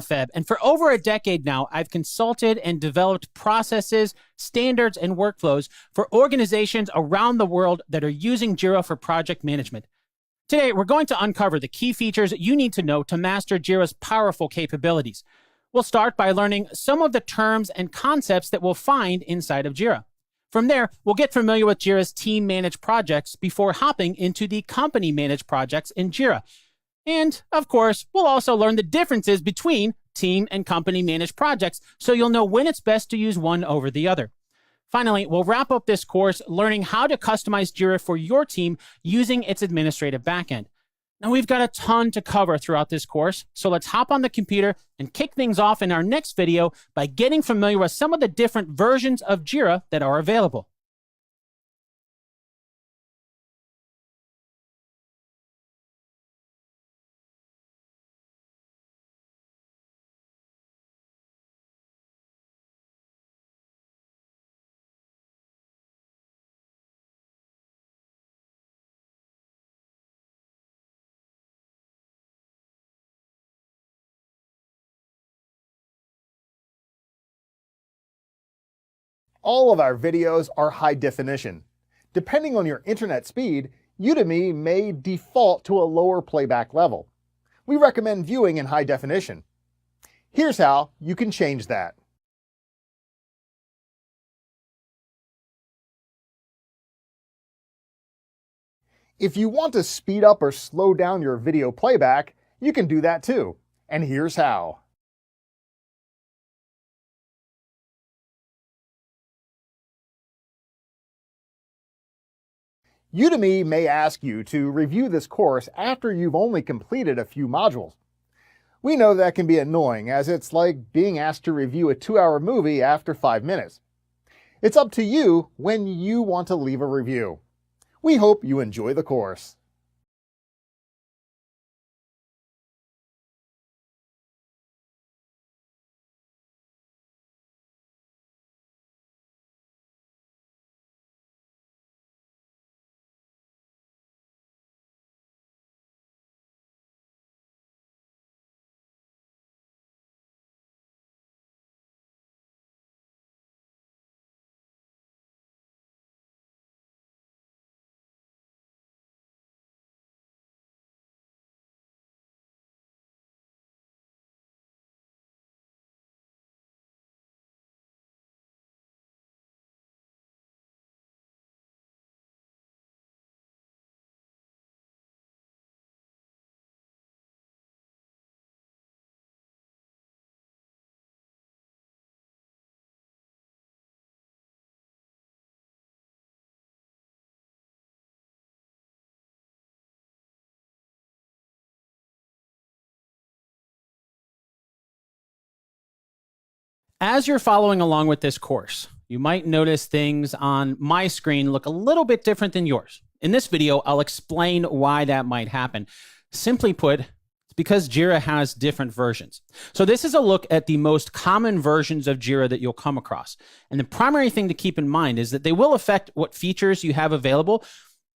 Feb, and for over a decade now, I've consulted and developed processes, standards, and workflows for organizations around the world that are using Jira for project management. Today, we're going to uncover the key features you need to know to master Jira's powerful capabilities. We'll start by learning some of the terms and concepts that we'll find inside of Jira. From there, we'll get familiar with Jira's team-managed projects before hopping into the company-managed projects in Jira. And, of course, we'll also learn the differences between team and company-managed projects, so you'll know when it's best to use one over the other. Finally, we'll wrap up this course learning how to customize Jira for your team using its administrative backend. Now, we've got a ton to cover throughout this course, so let's hop on the computer and kick things off in our next video by getting familiar with some of the different versions of Jira that are available. All of our videos are high definition. Depending on your internet speed, Udemy may default to a lower playback level. We recommend viewing in high definition. Here's how you can change that. If you want to speed up or slow down your video playback, you can do that too. And here's how. Udemy may ask you to review this course after you've only completed a few modules. We know that can be annoying, as it's like being asked to review a 2-hour movie after 5 minutes. It's up to you when you want to leave a review. We hope you enjoy the course. As you're following along with this course, you might notice things on my screen look a little bit different than yours. In this video, I'll explain why that might happen. Simply put, it's because Jira has different versions. So this is a look at the most common versions of Jira that you'll come across. And the primary thing to keep in mind is that they will affect what features you have available,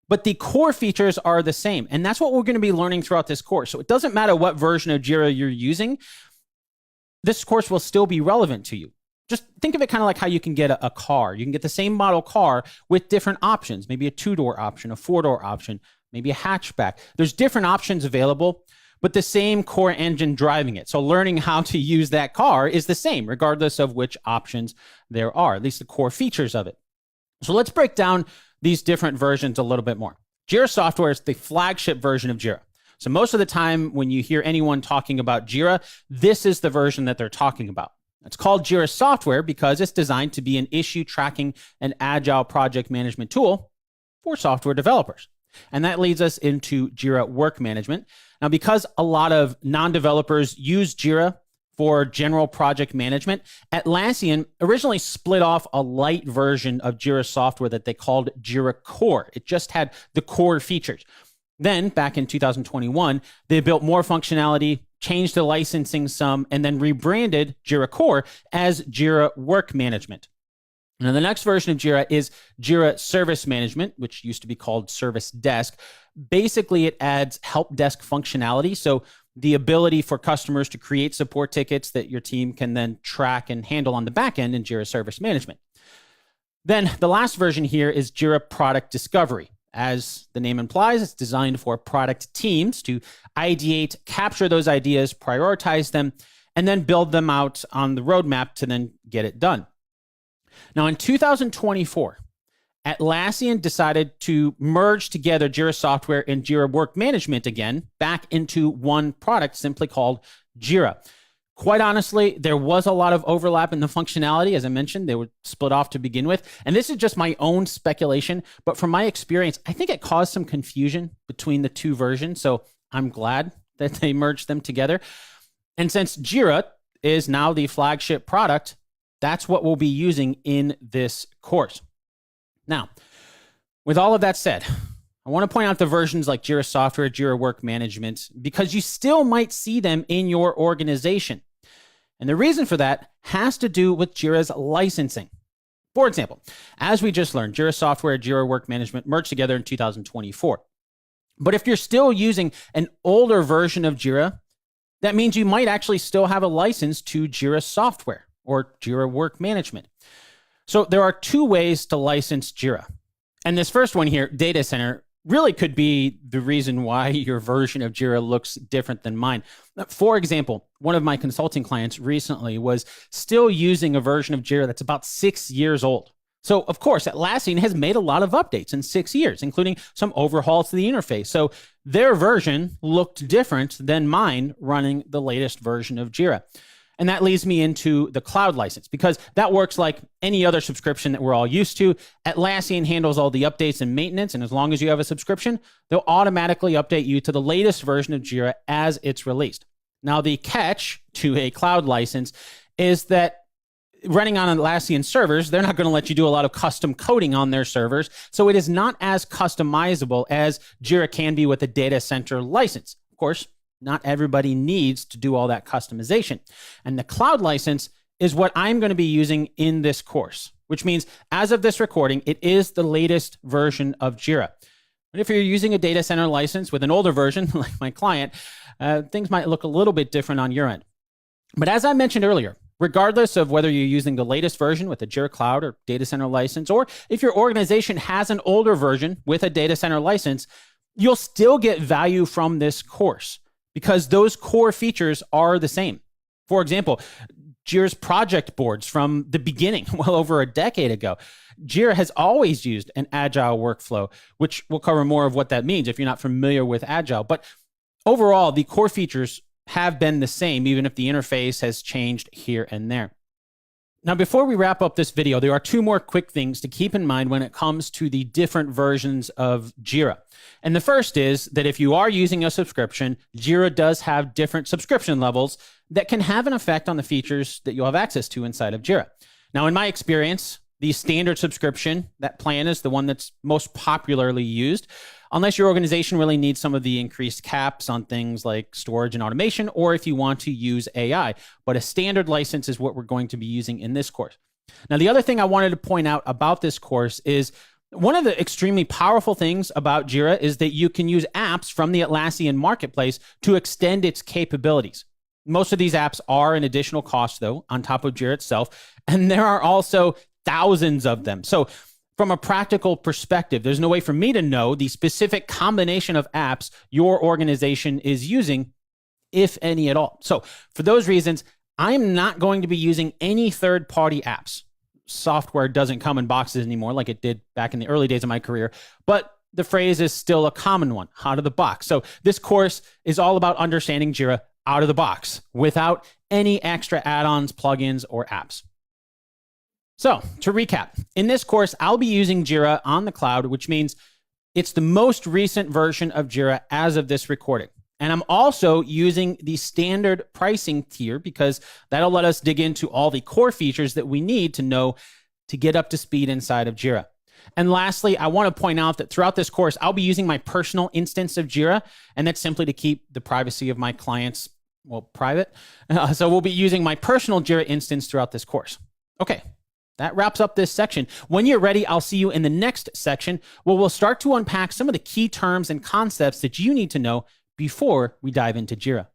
but the core features are the same. And that's what we're going to be learning throughout this course. So it doesn't matter what version of Jira you're using, this course will still be relevant to you. Just think of it kind of like how you can get a car. You can get the same model car with different options, maybe a 2-door option, a 4-door option, maybe a hatchback. There's different options available, but the same core engine driving it. So learning how to use that car is the same, regardless of which options there are, at least the core features of it. So let's break down these different versions a little bit more. Jira Software is the flagship version of Jira. So most of the time when you hear anyone talking about Jira, this is the version that they're talking about. It's called Jira Software because it's designed to be an issue tracking and agile project management tool for software developers. And that leads us into Jira Work Management. Now, because a lot of non-developers use Jira for general project management, Atlassian originally split off a light version of Jira Software that they called Jira Core. It just had the core features. Then, back in 2021, they built more functionality, changed the licensing some, and then rebranded Jira Core as Jira Work Management. Now, the next version of Jira is Jira Service Management, which used to be called Service Desk. Basically, it adds help desk functionality. So the ability for customers to create support tickets that your team can then track and handle on the back end in Jira Service Management. Then the last version here is Jira Product Discovery. As the name implies, it's designed for product teams to ideate, capture those ideas, prioritize them, and then build them out on the roadmap to then get it done. Now, in 2024, Atlassian decided to merge together Jira Software and Jira Work Management again back into one product simply called Jira. Quite honestly, there was a lot of overlap in the functionality. As I mentioned, they were split off to begin with. And this is just my own speculation, but from my experience, I think it caused some confusion between the two versions. So I'm glad that they merged them together. And since Jira is now the flagship product, that's what we'll be using in this course. Now, with all of that said, I want to point out the versions like Jira Software, Jira Work Management, because you still might see them in your organization. And the reason for that has to do with Jira's licensing. For example, as we just learned, Jira Software, Jira Work Management merged together in 2024. But if you're still using an older version of Jira, that means you might actually still have a license to Jira Software or Jira Work Management. So there are two ways to license Jira. And this first one here, Data Center, really could be the reason why your version of Jira looks different than mine. For example, one of my consulting clients recently was still using a version of Jira that's about 6 years old. So, of course, Atlassian has made a lot of updates in 6 years, including some overhauls to the interface. So their version looked different than mine running the latest version of Jira. And that leads me into the cloud license, because that works like any other subscription that we're all used to. Atlassian handles all the updates and maintenance, and as long as you have a subscription, they'll automatically update you to the latest version of Jira as it's released. Now, the catch to a cloud license is that running on Atlassian servers, they're not going to let you do a lot of custom coding on their servers, so it is not as customizable as Jira can be with a data center license. Of course, not everybody needs to do all that customization. And the cloud license is what I'm going to be using in this course, which means as of this recording, it is the latest version of Jira. But if you're using a data center license with an older version, like my client, things might look a little bit different on your end. But as I mentioned earlier, regardless of whether you're using the latest version with a Jira Cloud or data center license, or if your organization has an older version with a data center license, you'll still get value from this course, because those core features are the same. For example, Jira's project boards from the beginning, well over a decade ago. Jira has always used an agile workflow, which we'll cover more of what that means if you're not familiar with agile. But overall, the core features have been the same, even if the interface has changed here and there. Now, before we wrap up this video, there are two more quick things to keep in mind when it comes to the different versions of Jira. And the first is that if you are using a subscription, Jira does have different subscription levels that can have an effect on the features that you'll have access to inside of Jira. Now, in my experience, the standard subscription, that plan is the one that's most popularly used, unless your organization really needs some of the increased caps on things like storage and automation, or if you want to use AI. But a standard license is what we're going to be using in this course. Now, the other thing I wanted to point out about this course is one of the extremely powerful things about Jira is that you can use apps from the Atlassian marketplace to extend its capabilities. Most of these apps are an additional cost, though, on top of Jira itself, and there are also thousands of them. So from a practical perspective, there's no way for me to know the specific combination of apps your organization is using, if any at all. So for those reasons, I'm not going to be using any third-party apps. Software doesn't come in boxes anymore like it did back in the early days of my career, but the phrase is still a common one, out of the box. So this course is all about understanding Jira out of the box without any extra add-ons, plugins, or apps. So to recap, in this course, I'll be using Jira on the cloud, which means it's the most recent version of Jira as of this recording. And I'm also using the standard pricing tier because that'll let us dig into all the core features that we need to know to get up to speed inside of Jira. And lastly, I want to point out that throughout this course, I'll be using my personal instance of Jira, and that's simply to keep the privacy of my clients, well, private. So we'll be using my personal Jira instance throughout this course. Okay. That wraps up this section. When you're ready, I'll see you in the next section where we'll start to unpack some of the key terms and concepts that you need to know before we dive into Jira.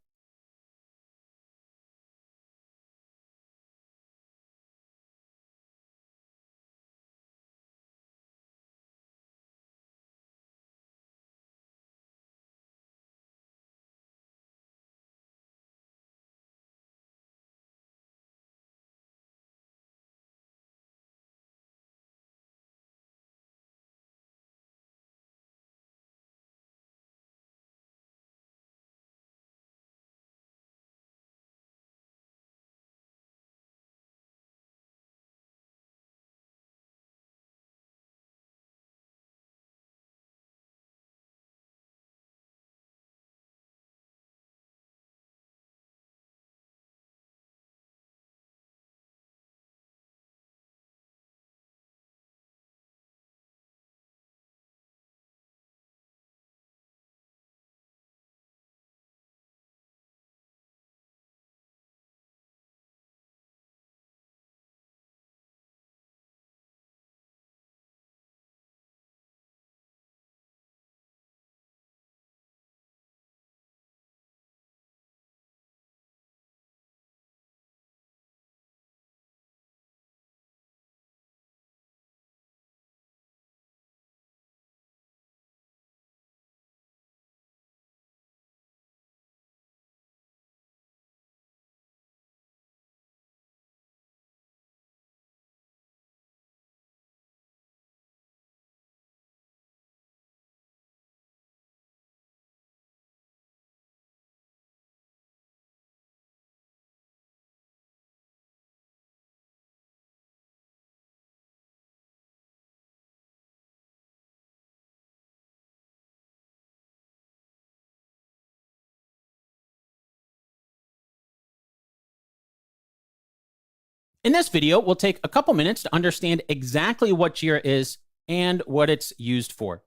In this video, we'll take a couple minutes to understand exactly what Jira is and what it's used for.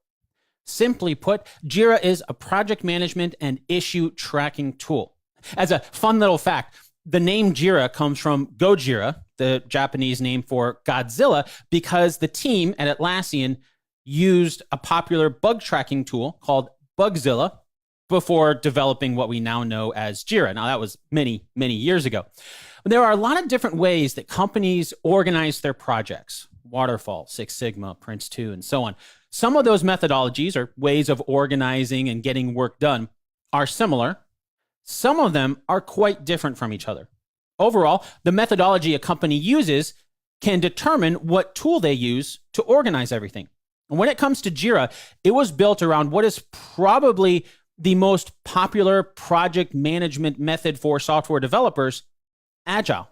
Simply put, Jira is a project management and issue tracking tool. As a fun little fact, the name Jira comes from Gojira, the Japanese name for Godzilla, because the team at Atlassian used a popular bug tracking tool called Bugzilla before developing what we now know as Jira. Now, that was many, many years ago. But there are a lot of different ways that companies organize their projects: Waterfall, Six Sigma, Prince 2, and so on. Some of those methodologies or ways of organizing and getting work done are similar. Some of them are quite different from each other. Overall, the methodology a company uses can determine what tool they use to organize everything. And when it comes to Jira, it was built around what is probably the most popular project management method for software developers: Agile.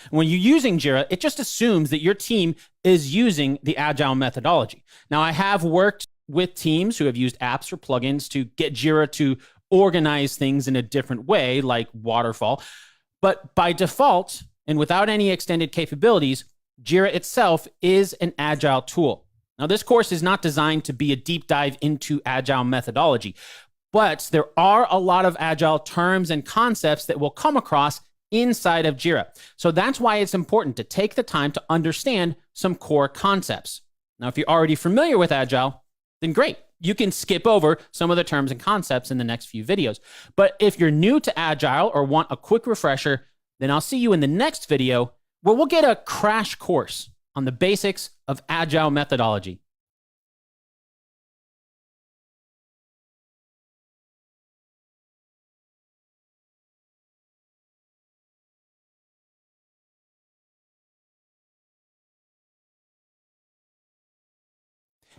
When you're using Jira, it just assumes that your team is using the Agile methodology. Now, I have worked with teams who have used apps or plugins to get Jira to organize things in a different way, like Waterfall. But by default, and without any extended capabilities, Jira itself is an Agile tool. Now, this course is not designed to be a deep dive into Agile methodology, but there are a lot of Agile terms and concepts that we'll come across inside of Jira. So that's why it's important to take the time to understand some core concepts. Now, if you're already familiar with Agile, then great. You can skip over some of the terms and concepts in the next few videos. But if you're new to Agile or want a quick refresher, then I'll see you in the next video where we'll get a crash course on the basics of Agile methodology.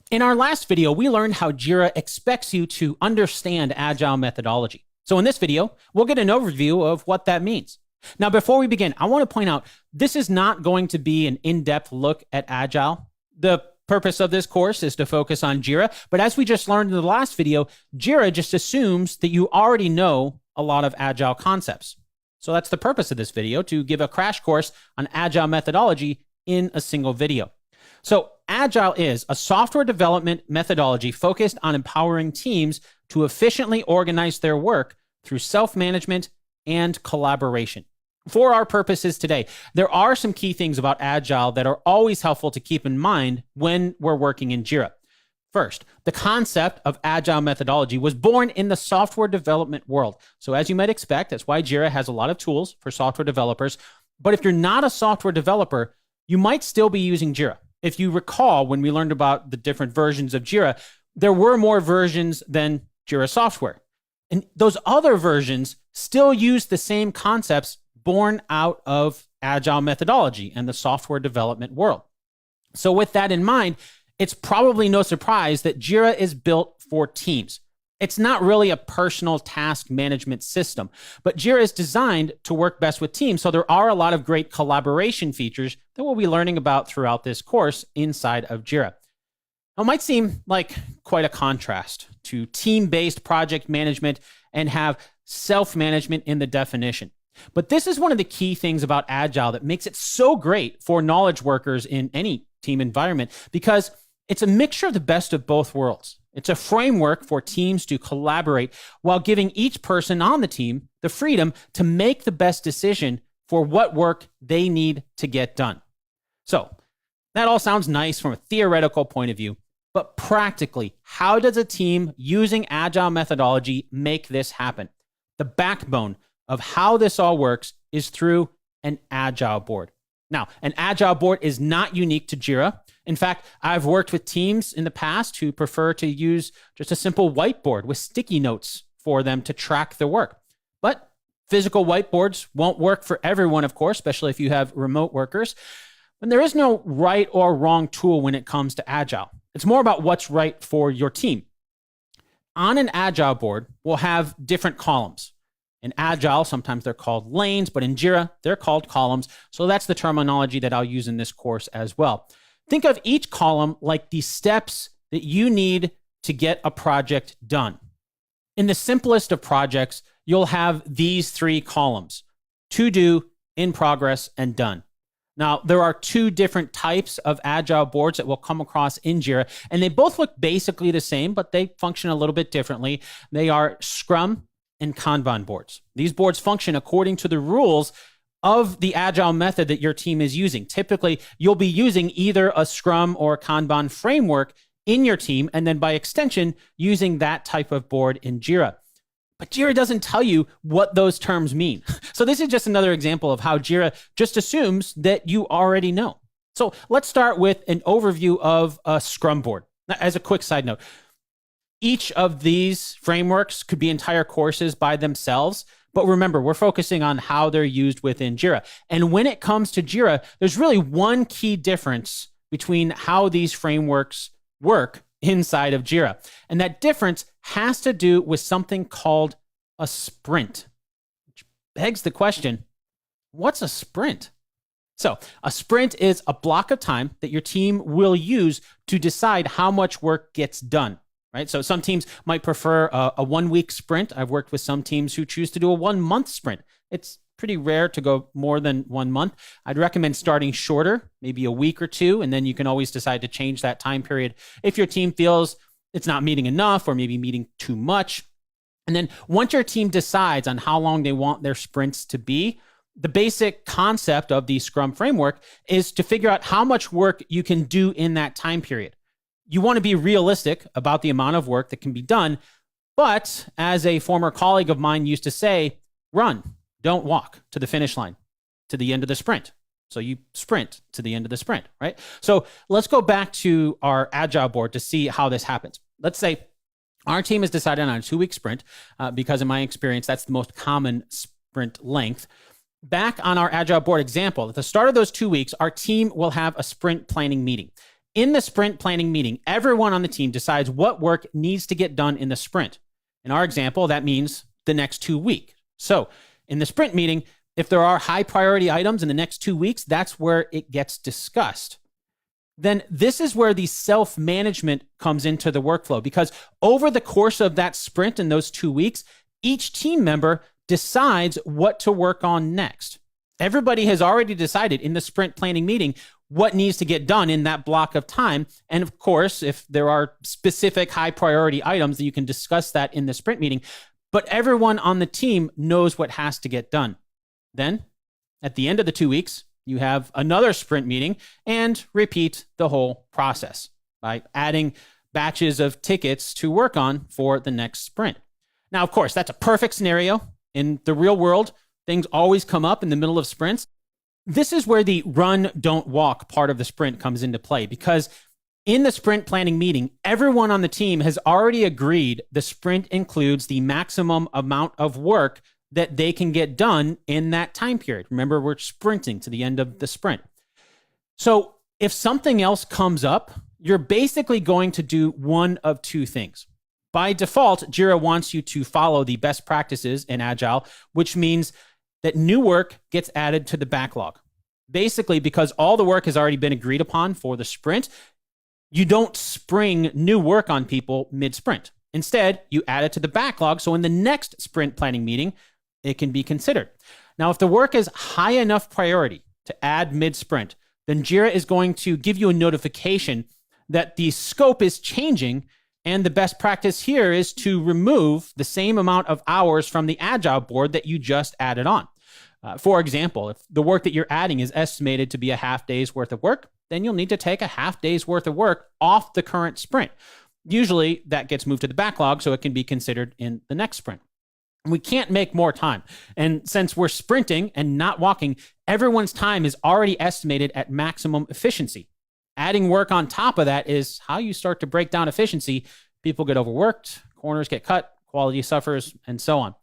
In our last video, we learned how Jira expects you to understand Agile methodology. So in this video, we'll get an overview of what that means. Now, before we begin, I want to point out, this is not going to be an in-depth look at Agile. The purpose of this course is to focus on Jira, but as we just learned in the last video, Jira just assumes that you already know a lot of Agile concepts. So that's the purpose of this video, to give a crash course on Agile methodology in a single video. So Agile is a software development methodology focused on empowering teams to efficiently organize their work through self-management and collaboration. For our purposes today, there are some key things about Agile that are always helpful to keep in mind when we're working in Jira. First, the concept of Agile methodology was born in the software development world. So as you might expect, that's why Jira has a lot of tools for software developers. But if you're not a software developer, you might still be using Jira. If you recall, when we learned about the different versions of Jira, there were more versions than Jira software. And those other versions still use the same concepts born out of Agile methodology and the software development world. So with that in mind, it's probably no surprise that Jira is built for teams. It's not really a personal task management system, but Jira is designed to work best with teams. So there are a lot of great collaboration features that we'll be learning about throughout this course inside of Jira. Now, it might seem like quite a contrast to team-based project management and have self-management in the definition. But this is one of the key things about Agile that makes it so great for knowledge workers in any team environment, because it's a mixture of the best of both worlds. It's a framework for teams to collaborate while giving each person on the team the freedom to make the best decision for what work they need to get done. So that all sounds nice from a theoretical point of view, but practically, how does a team using Agile methodology make this happen? The backbone of how this all works is through an Agile board. Now, an Agile board is not unique to Jira. In fact, I've worked with teams in the past who prefer to use just a simple whiteboard with sticky notes for them to track their work. But physical whiteboards won't work for everyone, of course, especially if you have remote workers. And there is no right or wrong tool when it comes to Agile. It's more about what's right for your team. On an Agile board, we'll have different columns. In Agile, sometimes they're called lanes, but in Jira, they're called columns. So that's the terminology that I'll use in this course as well. Think of each column like the steps that you need to get a project done. In the simplest of projects, you'll have these three columns: to do, in progress, and done. Now, there are two different types of agile boards that we'll come across in Jira, and they both look basically the same, but they function a little bit differently. They are Scrum and Kanban boards. These boards function according to the rules of the agile method that your team is using. Typically, you'll be using either a Scrum or a Kanban framework in your team, and then by extension, using that type of board in Jira. But Jira doesn't tell you what those terms mean. So this is just another example of how Jira just assumes that you already know. So let's start with an overview of a Scrum board. As a quick side note, each of these frameworks could be entire courses by themselves. But remember, we're focusing on how they're used within Jira. And when it comes to Jira, there's really one key difference between how these frameworks work inside of Jira. And that difference has to do with something called a sprint, which begs the question, what's a sprint? So a sprint is a block of time that your team will use to decide how much work gets done, right? So some teams might prefer a 1 week sprint. I've worked with some teams who choose to do a 1 month sprint. It's pretty rare to go more than 1 month. I'd recommend starting shorter, maybe a week or two, and then you can always decide to change that time period if your team feels it's not meeting enough or maybe meeting too much. And then once your team decides on how long they want their sprints to be, the basic concept of the Scrum framework is to figure out how much work you can do in that time period. You want to be realistic about the amount of work that can be done, but as a former colleague of mine used to say, run. Don't walk to the finish line, to the end of the sprint. So you sprint to the end of the sprint, right? So let's go back to our agile board to see how this happens. Let's say our team has decided on a 2 week sprint because in my experience, that's the most common sprint length. Back on our agile board example, at the start of those 2 weeks, our team will have a sprint planning meeting. In the sprint planning meeting, everyone on the team decides what work needs to get done in the sprint. In our example, that means the next 2 weeks. So in the sprint meeting, if there are high priority items in the next 2 weeks, that's where it gets discussed. Then this is where the self-management comes into the workflow, because over the course of that sprint in those 2 weeks, each team member decides what to work on next. Everybody has already decided in the sprint planning meeting what needs to get done in that block of time. And of course, if there are specific high priority items, then you can discuss that in the sprint meeting. But everyone on the team knows what has to get done. Then, at the end of the 2 weeks, you have another sprint meeting and repeat the whole process by adding batches of tickets to work on for the next sprint. Now, of course, that's a perfect scenario. In the real world, things always come up in the middle of sprints. This is where the run, don't walk part of the sprint comes into play, because in the sprint planning meeting, everyone on the team has already agreed the sprint includes the maximum amount of work that they can get done in that time period. Remember, we're sprinting to the end of the sprint. So if something else comes up, you're basically going to do one of two things. By default, Jira wants you to follow the best practices in Agile, which means that new work gets added to the backlog. Basically, because all the work has already been agreed upon for the sprint, you don't spring new work on people mid-sprint. Instead, you add it to the backlog, so in the next sprint planning meeting, it can be considered. Now, if the work is high enough priority to add mid-sprint, then Jira is going to give you a notification that the scope is changing, and the best practice here is to remove the same amount of hours from the Agile board that you just added on. For example, if the work that you're adding is estimated to be a half day's worth of work, then you'll need to take a half day's worth of work off the current sprint. Usually that gets moved to the backlog so it can be considered in the next sprint. We can't make more time. And since we're sprinting and not walking, everyone's time is already estimated at maximum efficiency. Adding work on top of that is how you start to break down efficiency. People get overworked, corners get cut, quality suffers, and so on.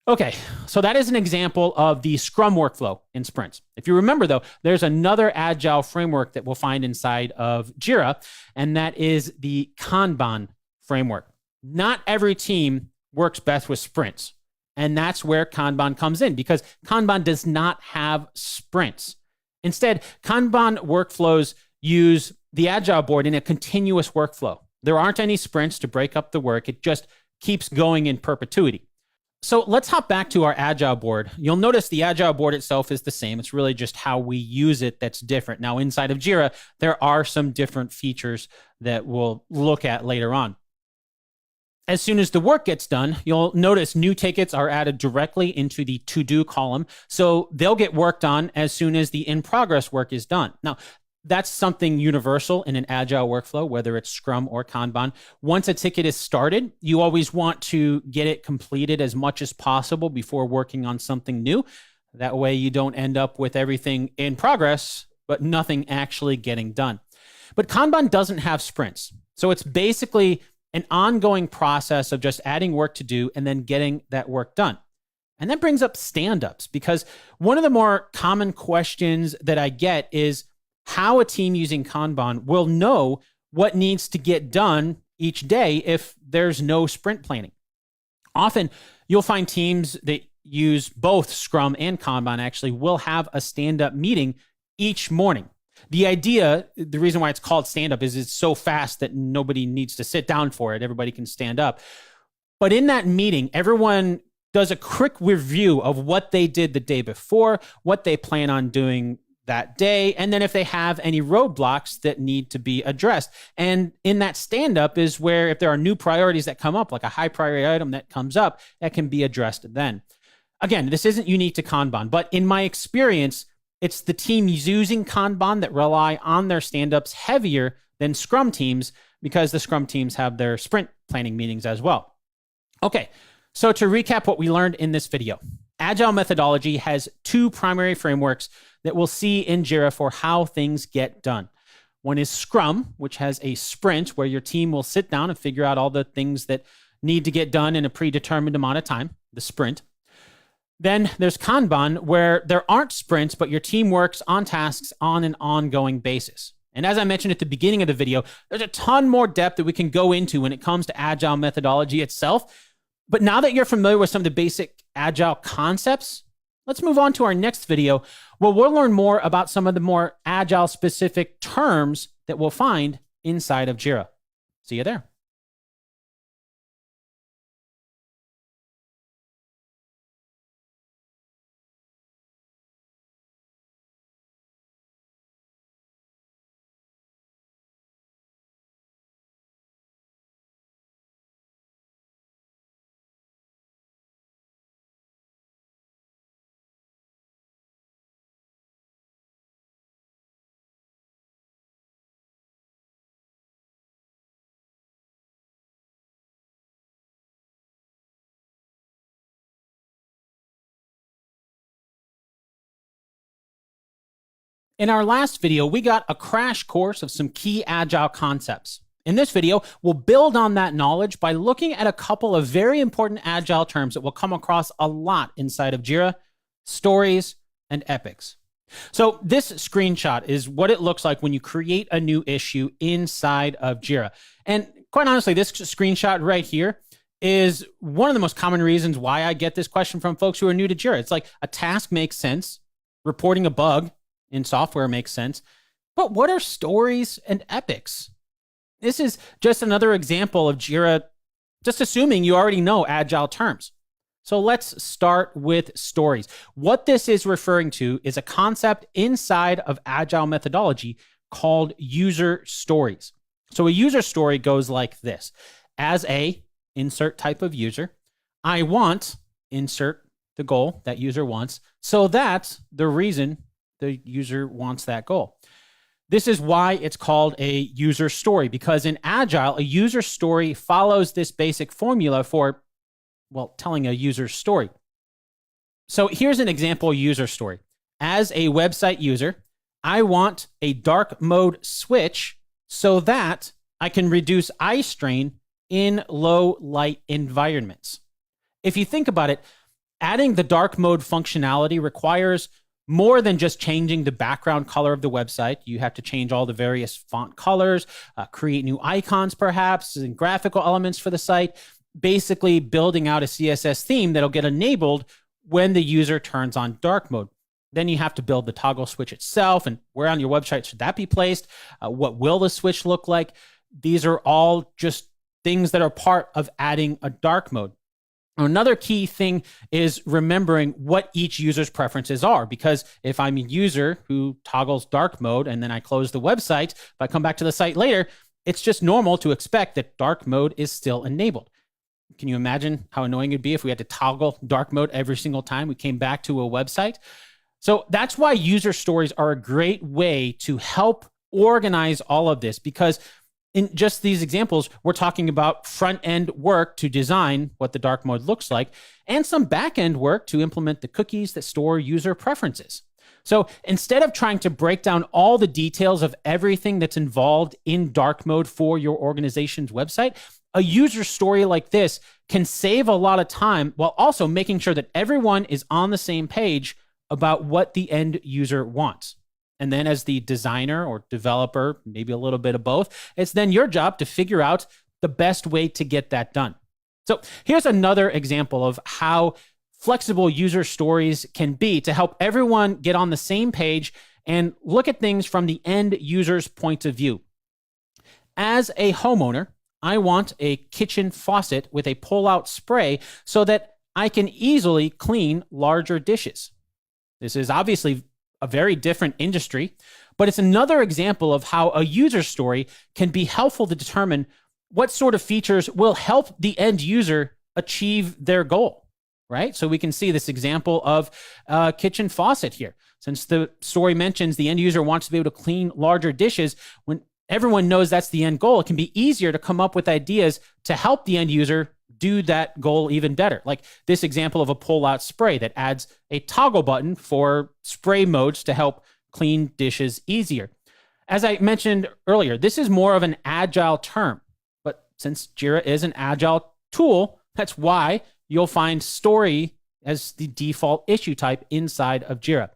Okay, so that is an example of the Scrum workflow in sprints. If you remember, though, there's another Agile framework that we'll find inside of Jira, and that is the Kanban framework. Not every team works best with sprints, and that's where Kanban comes in, because Kanban does not have sprints. Instead, Kanban workflows use the Agile board in a continuous workflow. There aren't any sprints to break up the work. It just keeps going in perpetuity. So let's hop back to our Agile board. You'll notice the Agile board itself is the same. It's really just how we use it that's different. Now, inside of Jira, there are some different features that we'll look at later on. As soon as the work gets done, you'll notice new tickets are added directly into the to-do column. So they'll get worked on as soon as the in-progress work is done. Now, that's something universal in an Agile workflow, whether it's Scrum or Kanban. Once a ticket is started, you always want to get it completed as much as possible before working on something new. That way you don't end up with everything in progress, but nothing actually getting done. But Kanban doesn't have sprints. So it's basically an ongoing process of just adding work to do and then getting that work done. And that brings up stand-ups, because one of the more common questions that I get is how a team using Kanban will know what needs to get done each day if there's no sprint planning. Often you'll find teams that use both Scrum and Kanban actually will have a stand-up meeting each morning. The idea, the reason why it's called stand-up is it's so fast that nobody needs to sit down for it. Everybody can stand up. But in that meeting, everyone does a quick review of what they did the day before, what they plan on doing that day, and then if they have any roadblocks that need to be addressed. And in that stand-up is where if there are new priorities that come up, like a high priority item that comes up, that can be addressed then. Again, this isn't unique to Kanban, but in my experience, it's the teams using Kanban that rely on their stand-ups heavier than Scrum teams, because the Scrum teams have their sprint planning meetings as well. Okay, so to recap what we learned in this video, Agile methodology has two primary frameworks that we'll see in Jira for how things get done. One is Scrum, which has a sprint where your team will sit down and figure out all the things that need to get done in a predetermined amount of time, the sprint. Then there's Kanban, where there aren't sprints, but your team works on tasks on an ongoing basis. And as I mentioned at the beginning of the video, there's a ton more depth that we can go into when it comes to Agile methodology itself. But now that you're familiar with some of the basic Agile concepts, let's move on to our next video, where we'll learn more about some of the more Agile specific terms that we'll find inside of Jira. See you there. In our last video, we got a crash course of some key Agile concepts. In this video, we'll build on that knowledge by looking at a couple of very important Agile terms that we'll come across a lot inside of Jira: stories and epics. So this screenshot is what it looks like when you create a new issue inside of Jira. And quite honestly, this screenshot right here is one of the most common reasons why I get this question from folks who are new to Jira. It's like a task makes sense, reporting a bug in software makes sense, but what are stories and epics? This is just another example of Jira just assuming you already know Agile terms. So let's start with stories. What this is referring to is a concept inside of Agile methodology called user stories. So a user story goes like this. As a insert type of user, I want insert the goal that user wants, so that's the reason the user wants that goal. This is why it's called a user story, because in Agile, a user story follows this basic formula for, well, telling a user story. So here's an example user story. As a website user, I want a dark mode switch so that I can reduce eye strain in low light environments. If you think about it, adding the dark mode functionality requires more than just changing the background color of the website. You have to change all the various font colors, create new icons perhaps, and graphical elements for the site, basically building out a CSS theme that'll get enabled when the user turns on dark mode. Then you have to build the toggle switch itself, and where on your website should that be placed? What will the switch look like? These are all just things that are part of adding a dark mode. Another key thing is remembering what each user's preferences are, because if I'm a user who toggles dark mode and then I close the website, if I come back to the site later, it's just normal to expect that dark mode is still enabled. Can you imagine how annoying it'd be if we had to toggle dark mode every single time we came back to a website? So that's why user stories are a great way to help organize all of this, because in just these examples, we're talking about front-end work to design what the dark mode looks like, and some back-end work to implement the cookies that store user preferences. So instead of trying to break down all the details of everything that's involved in dark mode for your organization's website, a user story like this can save a lot of time while also making sure that everyone is on the same page about what the end user wants. And then as the designer or developer, maybe a little bit of both, it's then your job to figure out the best way to get that done. So here's another example of how flexible user stories can be to help everyone get on the same page and look at things from the end user's point of view. As a homeowner, I want a kitchen faucet with a pull-out spray so that I can easily clean larger dishes. This is obviously a very different industry, but it's another example of how a user story can be helpful to determine what sort of features will help the end user achieve their goal, right? So we can see this example of a kitchen faucet here. Since the story mentions the end user wants to be able to clean larger dishes, when everyone knows that's the end goal, it can be easier to come up with ideas to help the end user do that goal even better. Like this example of a pull-out spray that adds a toggle button for spray modes to help clean dishes easier. As I mentioned earlier, this is more of an agile term, but since Jira is an agile tool, that's why you'll find story as the default issue type inside of Jira.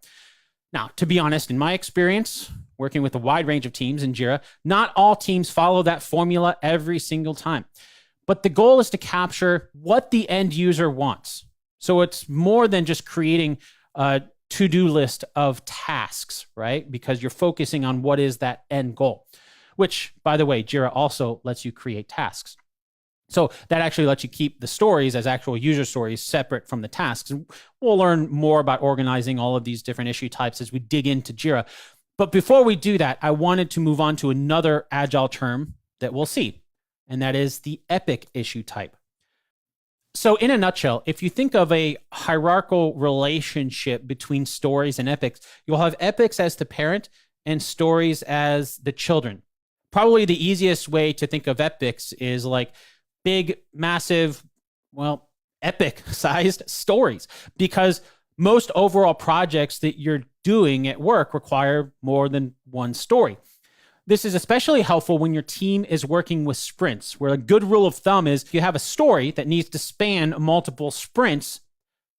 Now, to be honest, in my experience, working with a wide range of teams in Jira, not all teams follow that formula every single time. But the goal is to capture what the end user wants. So it's more than just creating a to-do list of tasks, right? Because you're focusing on what is that end goal, which, by the way, Jira also lets you create tasks. So that actually lets you keep the stories as actual user stories separate from the tasks. And we'll learn more about organizing all of these different issue types as we dig into Jira. But before we do that, I wanted to move on to another agile term that we'll see, and that is the epic issue type. So in a nutshell, if you think of a hierarchical relationship between stories and epics, you'll have epics as the parent and stories as the children. Probably the easiest way to think of epics is like big, massive, epic-sized stories, because most overall projects that you're doing at work require more than one story. This is especially helpful when your team is working with sprints, where a good rule of thumb is if you have a story that needs to span multiple sprints,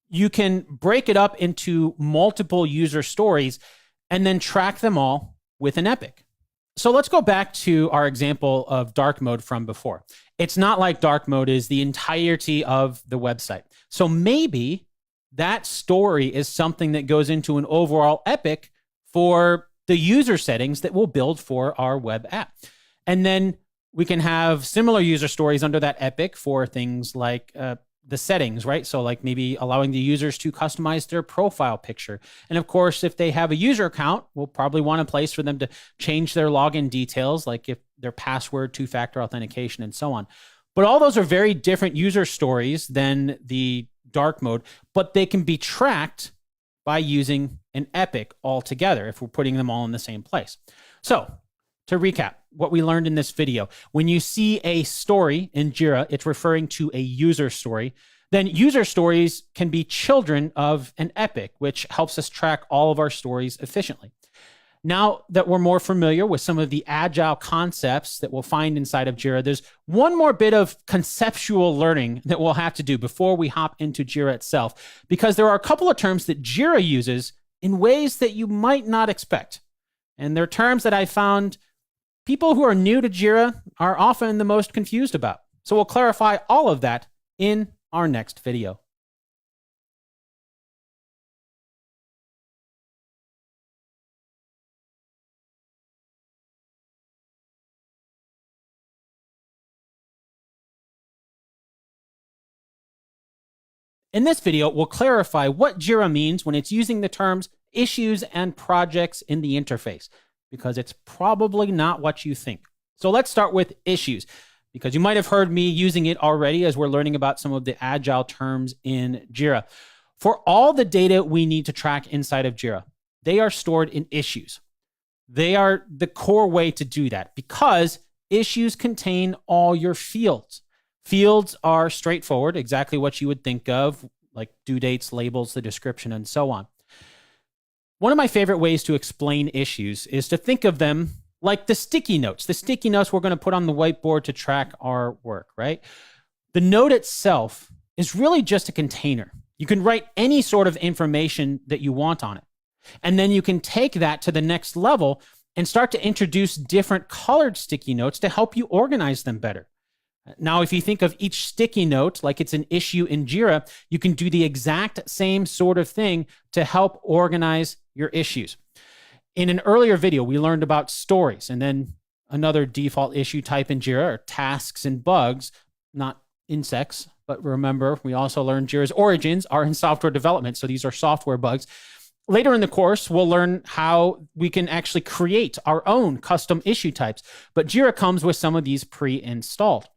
you can break it up into multiple user stories and then track them all with an epic. So let's go back to our example of dark mode from before. It's not like dark mode is the entirety of the website. So maybe that story is something that goes into an overall epic for the user settings that we'll build for our web app. And then we can have similar user stories under that epic for things like the settings, right? So like maybe allowing the users to customize their profile picture. And of course, if they have a user account, we'll probably want a place for them to change their login details, like if their password, two-factor authentication, and so on. But all those are very different user stories than the dark mode, but they can be tracked by using an epic altogether if we're putting them all in the same place. So to recap what we learned in this video, when you see a story in Jira, it's referring to a user story. Then user stories can be children of an epic, which helps us track all of our stories efficiently. Now that we're more familiar with some of the agile concepts that we'll find inside of Jira, there's one more bit of conceptual learning that we'll have to do before we hop into Jira itself, because there are a couple of terms that Jira uses in ways that you might not expect. And they're terms that I found people who are new to Jira are often the most confused about. So we'll clarify all of that in our next video. In this video, we'll clarify what Jira means when it's using the terms issues and projects in the interface, because it's probably not what you think. So let's start with issues, because you might have heard me using it already as we're learning about some of the agile terms in Jira. For all the data we need to track inside of Jira, they are stored in issues. They are the core way to do that because issues contain all your fields. Fields are straightforward, exactly what you would think of, like due dates, labels, the description, and so on. One of my favorite ways to explain issues is to think of them like the sticky notes we're going to put on the whiteboard to track our work, right? The note itself is really just a container. You can write any sort of information that you want on it. And then you can take that to the next level and start to introduce different colored sticky notes to help you organize them better. Now, if you think of each sticky note like it's an issue in Jira, you can do the exact same sort of thing to help organize your issues. In an earlier video, we learned about stories, and then another default issue type in Jira are tasks and bugs, not insects. But remember, we also learned Jira's origins are in software development, so these are software bugs. Later in the course, we'll learn how we can actually create our own custom issue types, but Jira comes with some of these pre-installed.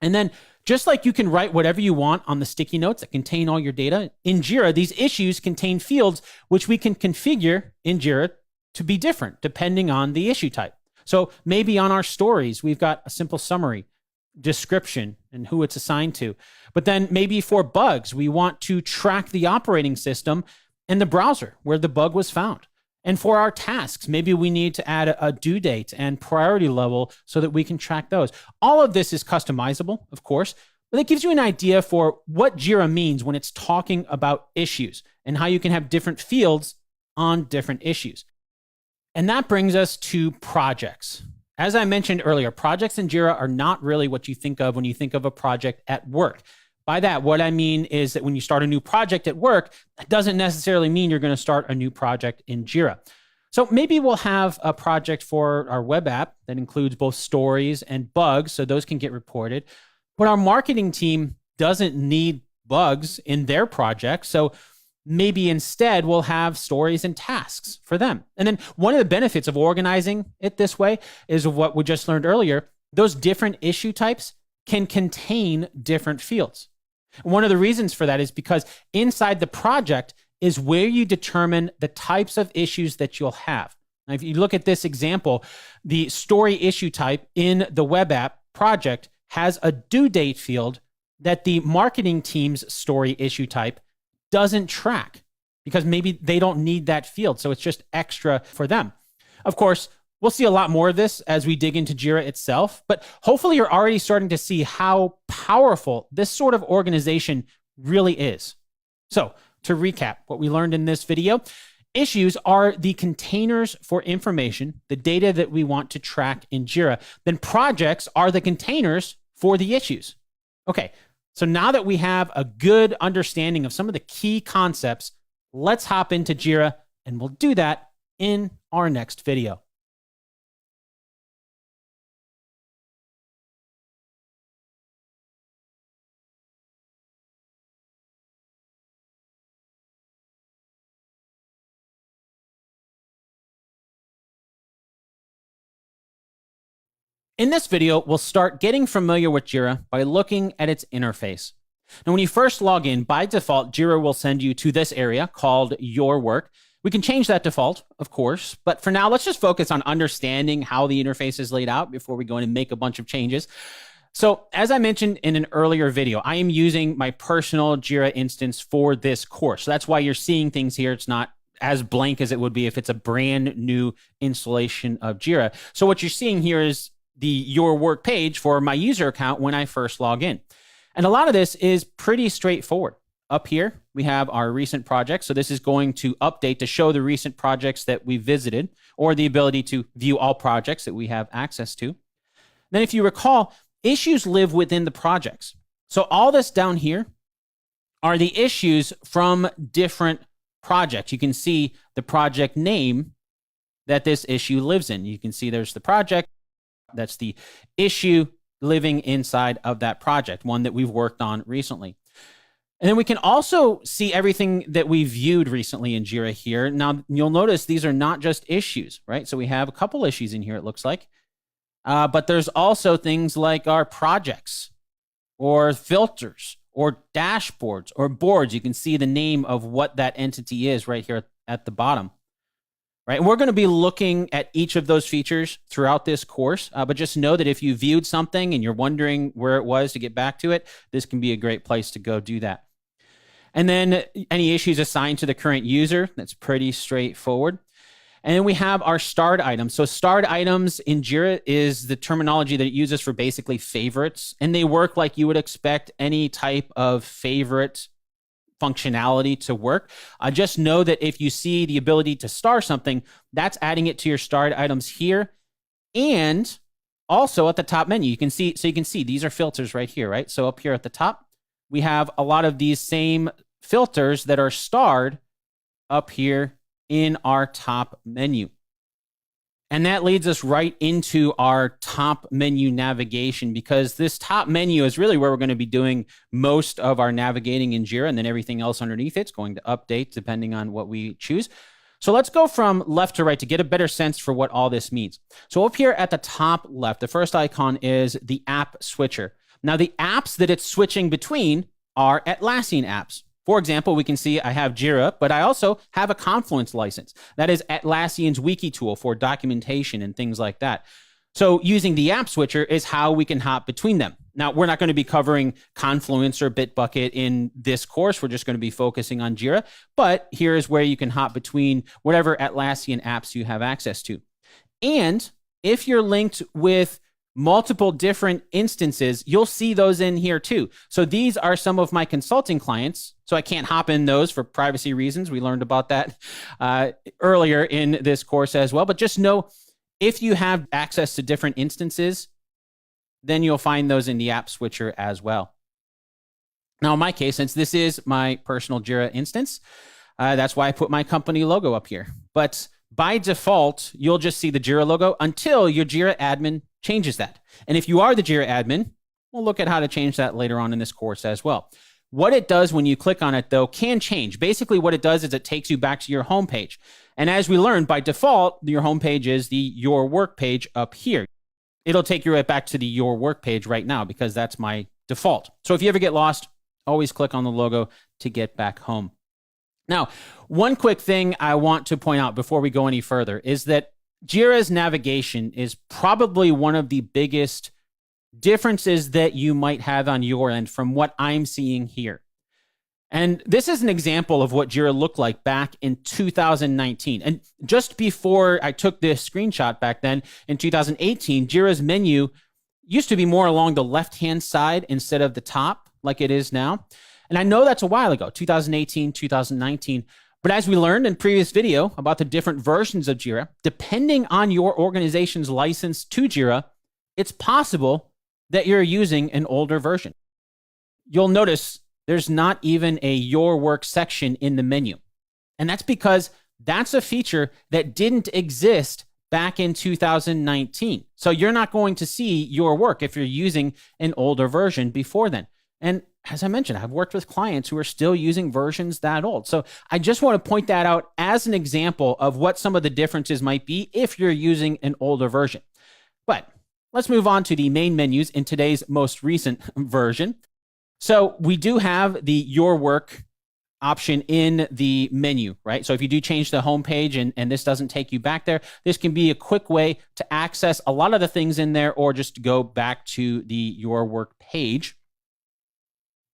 And then just like you can write whatever you want on the sticky notes that contain all your data, in Jira, these issues contain fields which we can configure in Jira to be different depending on the issue type. So maybe on our stories, we've got a simple summary, description, and who it's assigned to. But then maybe for bugs, we want to track the operating system and the browser where the bug was found. And for our tasks, maybe we need to add a due date and priority level so that we can track those. All of this is customizable, of course, but it gives you an idea for what Jira means when it's talking about issues and how you can have different fields on different issues. And that brings us to projects. As I mentioned earlier, projects in Jira are not really what you think of when you think of a project at work. By that, what I mean is that when you start a new project at work, that doesn't necessarily mean you're going to start a new project in Jira. So maybe we'll have a project for our web app that includes both stories and bugs, so those can get reported. But our marketing team doesn't need bugs in their project, so maybe instead we'll have stories and tasks for them. And then one of the benefits of organizing it this way is what we just learned earlier. Those different issue types can contain different fields. One of the reasons for that is because inside the project is where you determine the types of issues that you'll have. Now, if you look at this example, the story issue type in the web app project has a due date field that the marketing team's story issue type doesn't track because maybe they don't need that field. So it's just extra for them. Of course, we'll see a lot more of this as we dig into Jira itself, but hopefully you're already starting to see how powerful this sort of organization really is. So to recap what we learned in this video, issues are the containers for information, the data that we want to track in Jira. Then projects are the containers for the issues. Okay, so now that we have a good understanding of some of the key concepts, let's hop into Jira, and we'll do that in our next video. In this video, we'll start getting familiar with Jira by looking at its interface. Now, when you first log in, by default, Jira will send you to this area called Your Work. We can change that default, of course, but for now, let's just focus on understanding how the interface is laid out before we go in and make a bunch of changes. So, as I mentioned in an earlier video, I am using my personal Jira instance for this course. So that's why you're seeing things here. It's not as blank as it would be if it's a brand new installation of Jira. So what you're seeing here is the Your Work page for my user account when I first log in. And a lot of this is pretty straightforward. Up here, we have our recent projects. So this is going to update to show the recent projects that we visited, or the ability to view all projects that we have access to. Then if you recall, issues live within the projects. So all this down here are the issues from different projects. You can see the project name that this issue lives in. You can see there's the project. That's the issue living inside of that project, one that we've worked on recently. And then we can also see everything that we viewed recently in Jira here. Now, you'll notice these are not just issues, right? So we have a couple issues in here, it looks like. But there's also things like our projects or filters or dashboards or boards. You can see the name of what that entity is right here at the bottom. Right. And we're going to be looking at each of those features throughout this course. But just know that if you viewed something and you're wondering where it was to get back to it, this can be a great place to go do that. And then any issues assigned to the current user, that's pretty straightforward. And then we have our starred items. So starred items in Jira is the terminology that it uses for basically favorites. And they work like you would expect any type of favorite functionality to work. Just know that if you see the ability to star something, that's adding it to your starred items here. And also at the top menu, you can see these are filters right here, right? So up here at the top, we have a lot of these same filters that are starred up here in our top menu. And that leads us right into our top menu navigation, because this top menu is really where we're going to be doing most of our navigating in Jira, and then everything else underneath it's going to update depending on what we choose. So let's go from left to right to get a better sense for what all this means. So up here at the top left, the first icon is the app switcher. Now the apps that it's switching between are Atlassian apps. For example, we can see I have Jira, but I also have a Confluence license. That is Atlassian's wiki tool for documentation and things like that. So using the app switcher is how we can hop between them. Now, we're not going to be covering Confluence or Bitbucket in this course. We're just going to be focusing on Jira. But here is where you can hop between whatever Atlassian apps you have access to. And if you're linked with multiple different instances, you'll see those in here too. So these are some of my consulting clients. So I can't hop in those for privacy reasons. We learned about that earlier in this course as well. But just know if you have access to different instances, then you'll find those in the app switcher as well. Now, in my case, since this is my personal Jira instance, that's why I put my company logo up here. But by default, you'll just see the Jira logo until your Jira admin changes that. And if you are the Jira admin, we'll look at how to change that later on in this course as well. What it does when you click on it, though, can change. Basically, what it does is it takes you back to your homepage. And as we learned, by default, your homepage is the Your Work page up here. It'll take you right back to the Your Work page right now because that's my default. So if you ever get lost, always click on the logo to get back home. Now, one quick thing I want to point out before we go any further is that Jira's navigation is probably one of the biggest differences that you might have on your end from what I'm seeing here. And this is an example of what Jira looked like back in 2019. And just before I took this screenshot back then, in 2018, Jira's menu used to be more along the left-hand side instead of the top like it is now. And I know that's a while ago, 2018, 2019. But as we learned in previous video about the different versions of Jira, depending on your organization's license to Jira, it's possible that you're using an older version. You'll notice there's not even a Your Work section in the menu. And that's because that's a feature that didn't exist back in 2019. So you're not going to see Your Work if you're using an older version before then. And as I mentioned, I've worked with clients who are still using versions that old. So I just want to point that out as an example of what some of the differences might be if you're using an older version. But let's move on to the main menus in today's most recent version. So we do have the Your Work option in the menu, right? So if you do change the homepage and this doesn't take you back there, this can be a quick way to access a lot of the things in there or just to go back to the Your Work page.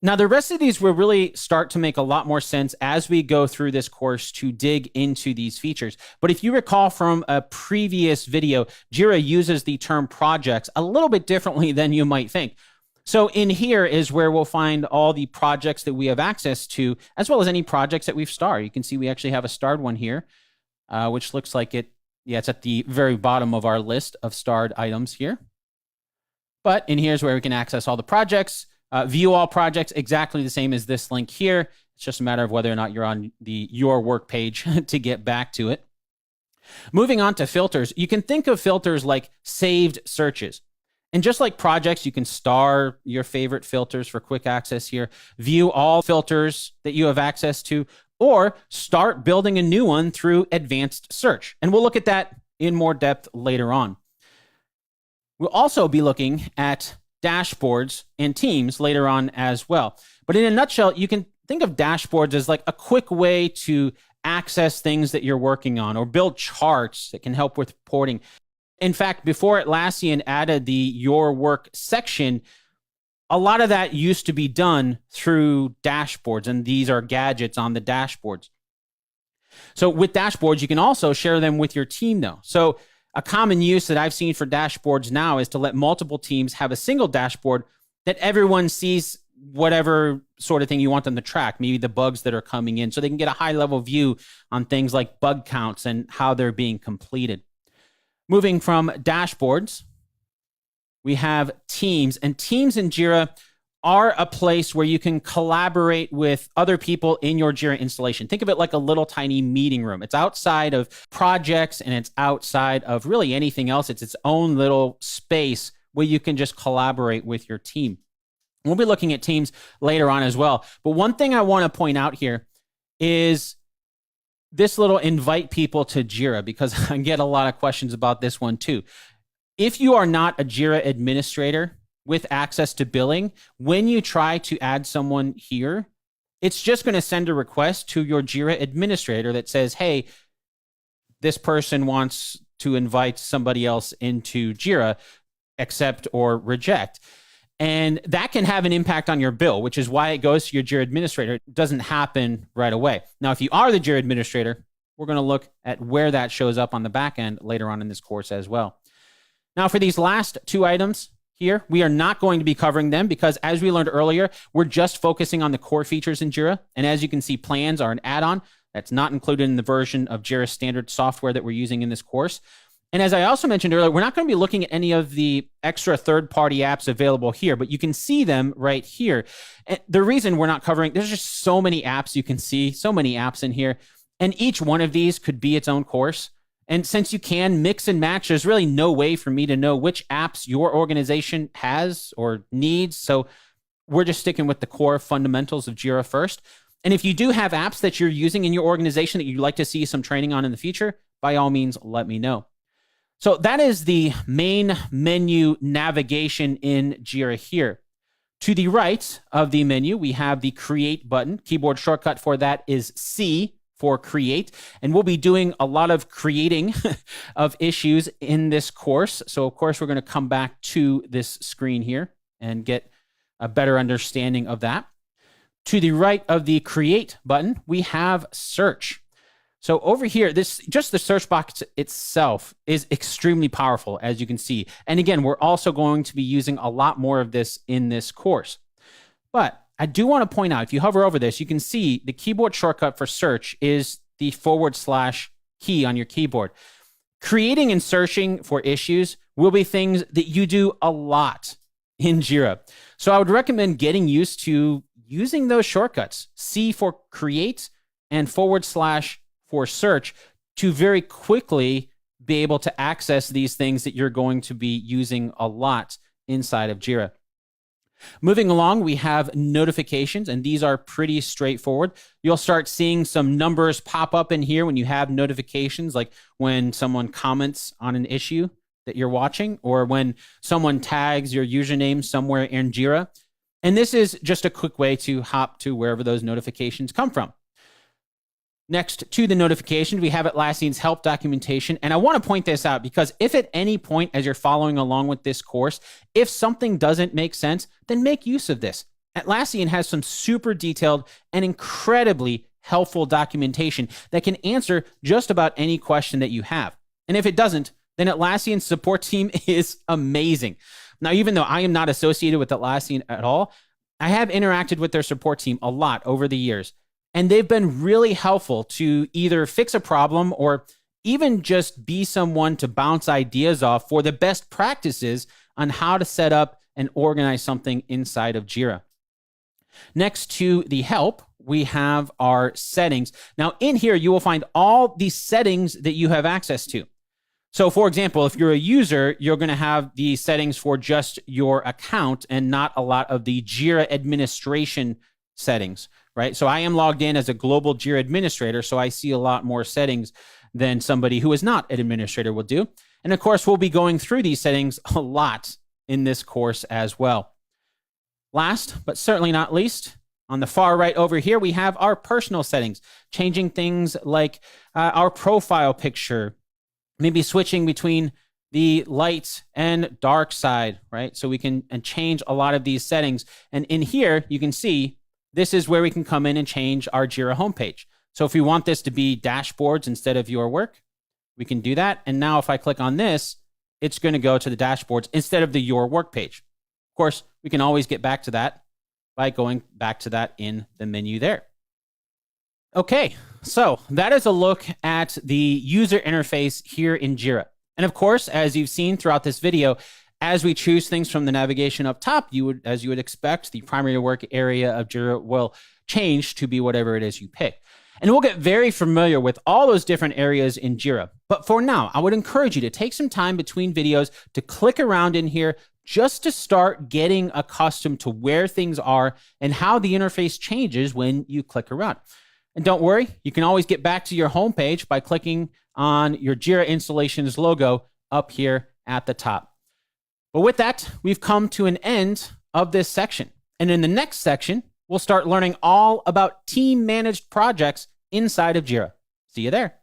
Now, the rest of these will really start to make a lot more sense as we go through this course to dig into these features. But if you recall from a previous video, Jira uses the term projects a little bit differently than you might think. So in here is where we'll find all the projects that we have access to, as well as any projects that we've starred. You can see we actually have a starred one here, which looks like it's at the very bottom of our list of starred items here. But in here's where we can access all the projects. View all projects, exactly the same as this link here. It's just a matter of whether or not you're on the Your Work page to get back to it. Moving on to filters, you can think of filters like saved searches. And just like projects, you can star your favorite filters for quick access here, view all filters that you have access to, or start building a new one through advanced search. And we'll look at that in more depth later on. We'll also be looking at dashboards and teams later on as well. But in a nutshell, you can think of dashboards as like a quick way to access things that you're working on or build charts that can help with reporting. In fact, before Atlassian added the Your Work section, a lot of that used to be done through dashboards, and these are gadgets on the dashboards. So with dashboards, you can also share them with your team, though. So a common use that I've seen for dashboards now is to let multiple teams have a single dashboard that everyone sees whatever sort of thing you want them to track, maybe the bugs that are coming in, so they can get a high-level view on things like bug counts and how they're being completed. Moving from dashboards, we have teams, and teams in Jira are a place where you can collaborate with other people in your Jira installation. Think of it like a little tiny meeting room. It's outside of projects and it's outside of really anything else. It's its own little space where you can just collaborate with your team. We'll be looking at teams later on as well. But one thing I want to point out here is this little invite people to Jira, because I get a lot of questions about this one too. If you are not a Jira administrator with access to billing, when you try to add someone here, it's just going to send a request to your Jira administrator that says, hey, this person wants to invite somebody else into Jira, accept or reject. And that can have an impact on your bill, which is why it goes to your Jira administrator. It doesn't happen right away. Now, if you are the Jira administrator, we're going to look at where that shows up on the back end later on in this course as well. Now, for these last two items here, we are not going to be covering them because, as we learned earlier, we're just focusing on the core features in Jira. And as you can see, plans are an add-on that's not included in the version of Jira standard software that we're using in this course. And as I also mentioned earlier, we're not going to be looking at any of the extra third-party apps available here, but you can see them right here. And the reason we're not covering, there's just so many apps you can see, so many apps in here, and each one of these could be its own course. And since you can mix and match, there's really no way for me to know which apps your organization has or needs. So we're just sticking with the core fundamentals of Jira first. And if you do have apps that you're using in your organization that you'd like to see some training on in the future, by all means, let me know. So that is the main menu navigation in Jira here. To the right of the menu, we have the Create button. Keyboard shortcut for that is C for Create. And we'll be doing a lot of creating of issues in this course. So, of course, we're going to come back to this screen here and get a better understanding of that. To the right of the Create button, we have Search. So over here, just the search box itself is extremely powerful, as you can see. And again, we're also going to be using a lot more of this in this course. But I do want to point out, if you hover over this, you can see the keyboard shortcut for search is the / key on your keyboard. Creating and searching for issues will be things that you do a lot in Jira. So I would recommend getting used to using those shortcuts, C for create and / for search, to very quickly be able to access these things that you're going to be using a lot inside of Jira. Moving along, we have notifications, and these are pretty straightforward. You'll start seeing some numbers pop up in here when you have notifications, like when someone comments on an issue that you're watching, or when someone tags your username somewhere in Jira. And this is just a quick way to hop to wherever those notifications come from. Next to the notification, we have Atlassian's help documentation. And I want to point this out because if at any point as you're following along with this course, if something doesn't make sense, then make use of this. Atlassian has some super detailed and incredibly helpful documentation that can answer just about any question that you have. And if it doesn't, then Atlassian's support team is amazing. Now, even though I am not associated with Atlassian at all, I have interacted with their support team a lot over the years. And they've been really helpful to either fix a problem or even just be someone to bounce ideas off for the best practices on how to set up and organize something inside of Jira. Next to the help, we have our settings. Now in here, you will find all the settings that you have access to. So for example, if you're a user, you're going to have the settings for just your account and not a lot of the Jira administration settings, right? So I am logged in as a global Jira administrator, so I see a lot more settings than somebody who is not an administrator will do. And of course, we'll be going through these settings a lot in this course as well. Last, but certainly not least, on the far right over here, we have our personal settings, changing things like our profile picture, maybe switching between the light and dark side, right? So we can change a lot of these settings. And in here, you can see this is where we can come in and change our Jira homepage. So if we want this to be dashboards instead of your work, we can do that. And now if I click on this, it's going to go to the dashboards instead of the your work page. Of course, we can always get back to that by going back to that in the menu there. Okay, so that is a look at the user interface here in Jira. And of course, as you've seen throughout this video, as we choose things from the navigation up top, as you would expect, the primary work area of Jira will change to be whatever it is you pick. And we'll get very familiar with all those different areas in Jira. But for now, I would encourage you to take some time between videos to click around in here just to start getting accustomed to where things are and how the interface changes when you click around. And don't worry, you can always get back to your homepage by clicking on your Jira Installations logo up here at the top. But with that, we've come to an end of this section. And in the next section, we'll start learning all about team-managed projects inside of Jira. See you there.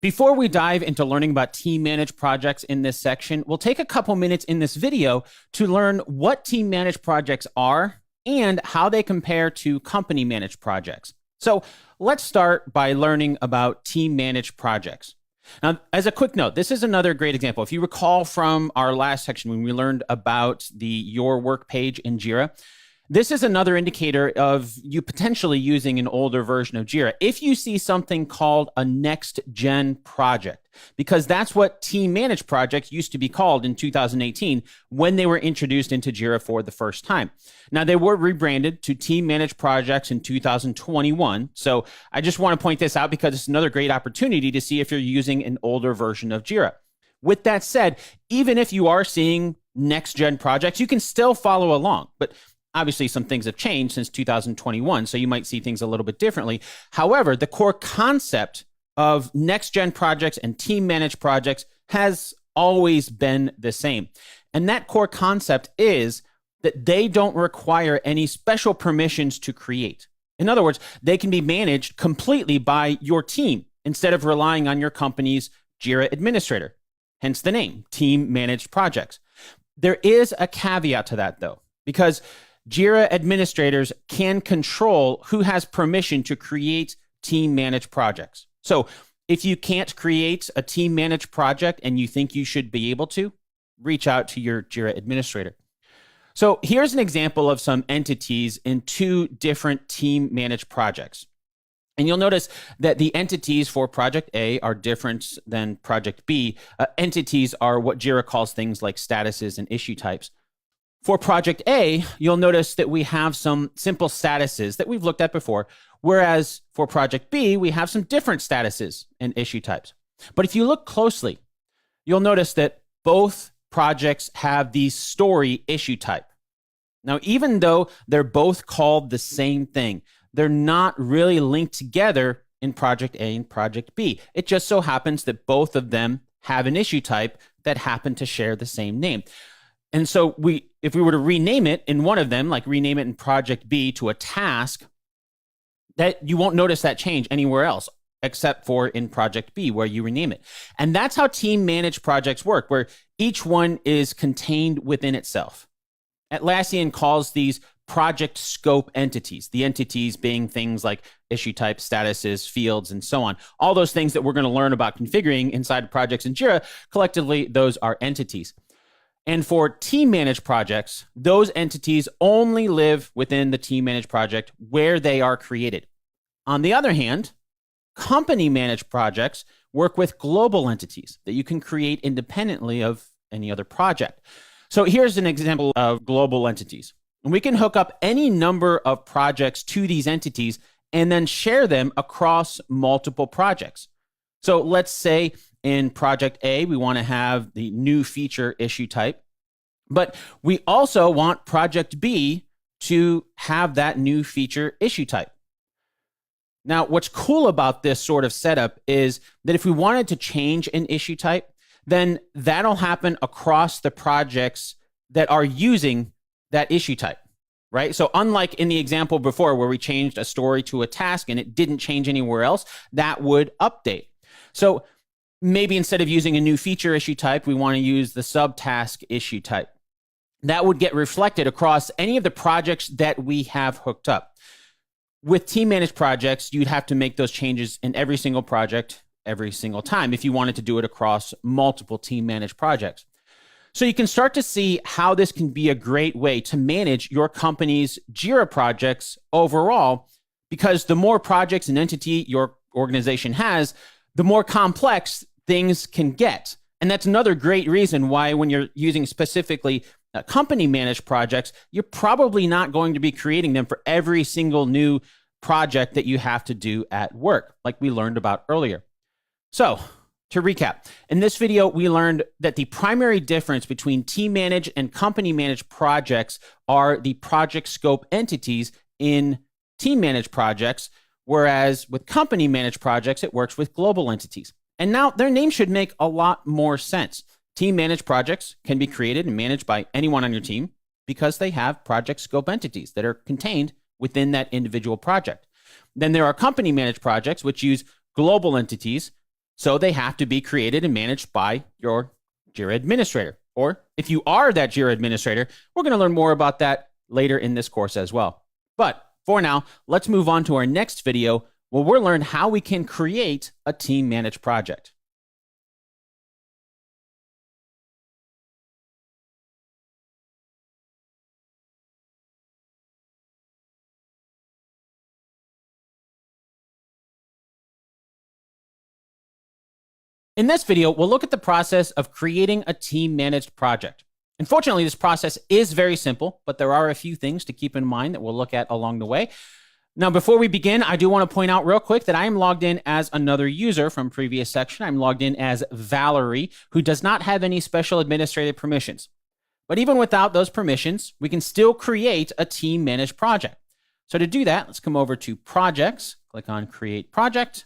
Before we dive into learning about team-managed projects in this section, we'll take a couple minutes in this video to learn what team-managed projects are and how they compare to company-managed projects. So let's start by learning about team-managed projects. Now, as a quick note, this is another great example. If you recall from our last section when we learned about the Your Work page in Jira, this is another indicator of you potentially using an older version of Jira. If you see something called a next-gen project, because that's what team-managed projects used to be called in 2018 when they were introduced into Jira for the first time. Now, they were rebranded to team-managed projects in 2021. So I just want to point this out because it's another great opportunity to see if you're using an older version of Jira. With that said, even if you are seeing next-gen projects, you can still follow along. But obviously, some things have changed since 2021, so you might see things a little bit differently. However, the core concept of next-gen projects and team-managed projects has always been the same. And that core concept is that they don't require any special permissions to create. In other words, they can be managed completely by your team instead of relying on your company's Jira administrator, hence the name, Team Managed Projects. There is a caveat to that, though, because Jira administrators can control who has permission to create team managed projects. So if you can't create a team managed project and you think you should be able to, reach out to your Jira administrator. So here's an example of some entities in two different team managed projects. And you'll notice that the entities for Project A are different than Project B. Entities are what Jira calls things like statuses and issue types. For Project A, you'll notice that we have some simple statuses that we've looked at before, whereas for Project B, we have some different statuses and issue types. But if you look closely, you'll notice that both projects have the story issue type. Now, even though they're both called the same thing, they're not really linked together in Project A and Project B. It just so happens that both of them have an issue type that happen to share the same name. And so if we were to rename it in one of them, like rename it in Project B to a task, that you won't notice that change anywhere else except for in Project B where you rename it. And that's how team managed projects work, where each one is contained within itself. Atlassian calls these project scope entities, the entities being things like issue types, statuses, fields, and so on. All those things that we're going to learn about configuring inside projects in Jira, collectively, those are entities. And for team managed projects, those entities only live within the team managed project where they are created. On the other hand, company managed projects work with global entities that you can create independently of any other project. So here's an example of global entities. And we can hook up any number of projects to these entities and then share them across multiple projects. So let's say in Project A, we want to have the new feature issue type, but we also want Project B to have that new feature issue type. Now, what's cool about this sort of setup is that if we wanted to change an issue type, then that'll happen across the projects that are using that issue type, right? So unlike in the example before where we changed a story to a task and it didn't change anywhere else, that would update. So maybe instead of using a new feature issue type, we want to use the subtask issue type. That would get reflected across any of the projects that we have hooked up. With team managed projects, you'd have to make those changes in every single project every single time if you wanted to do it across multiple team managed projects. So you can start to see how this can be a great way to manage your company's Jira projects overall, because the more projects and entity your organization has, the more complex things can get. And that's another great reason why when you're using specifically company managed projects, you're probably not going to be creating them for every single new project that you have to do at work, like we learned about earlier. So to recap, in this video, we learned that the primary difference between team managed and company managed projects are the project scope entities in team managed projects, whereas with company managed projects, it works with global entities. And now their name should make a lot more sense. Team managed projects can be created and managed by anyone on your team because they have project scope entities that are contained within that individual project. Then there are company managed projects which use global entities, so they have to be created and managed by your Jira administrator. Or if you are that Jira administrator, we're going to learn more about that later in this course as well. But for now, let's move on to our next video where we'll learn how we can create a team managed project. In this video, we'll look at the process of creating a team-managed project. Unfortunately, this process is very simple, but there are a few things to keep in mind that we'll look at along the way. Now, before we begin, I do want to point out real quick that I am logged in as another user from previous section. I'm logged in as Valerie, who does not have any special administrative permissions. But even without those permissions, we can still create a team-managed project. So to do that, let's come over to Projects, click on Create Project.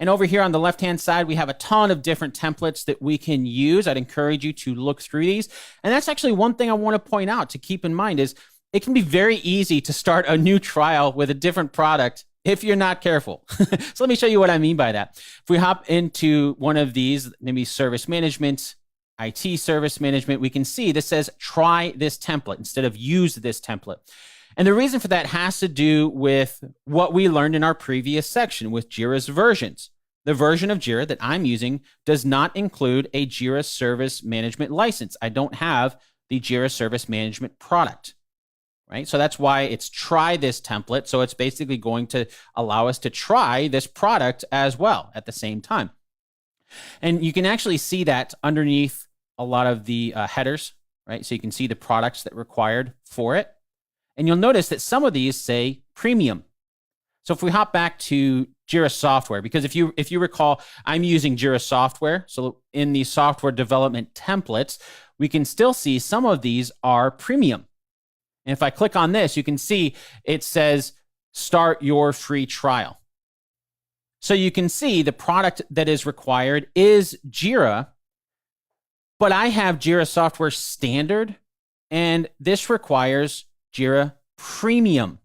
And over here on the left-hand side, we have a ton of different templates that we can use. I'd encourage you to look through these. And that's actually one thing I want to point out to keep in mind is it can be very easy to start a new trial with a different product if you're not careful. So let me show you what I mean by that. If we hop into one of these, maybe service management, IT service management, we can see this says try this template instead of use this template. And the reason for that has to do with what we learned in our previous section with Jira's versions. The version of Jira that I'm using does not include a Jira service management license. I don't have the Jira service management product, right? So that's why it's try this template. So it's basically going to allow us to try this product as well at the same time. And you can actually see that underneath a lot of the headers, right? So you can see the products that are required for it. And you'll notice that some of these say premium. So if we hop back to Jira software, because if you recall, I'm using Jira software. So in the software development templates, we can still see some of these are premium. And if I click on this, you can see it says start your free trial. So you can see the product that is required is Jira, but I have Jira software standard, and this requires Jira Premium.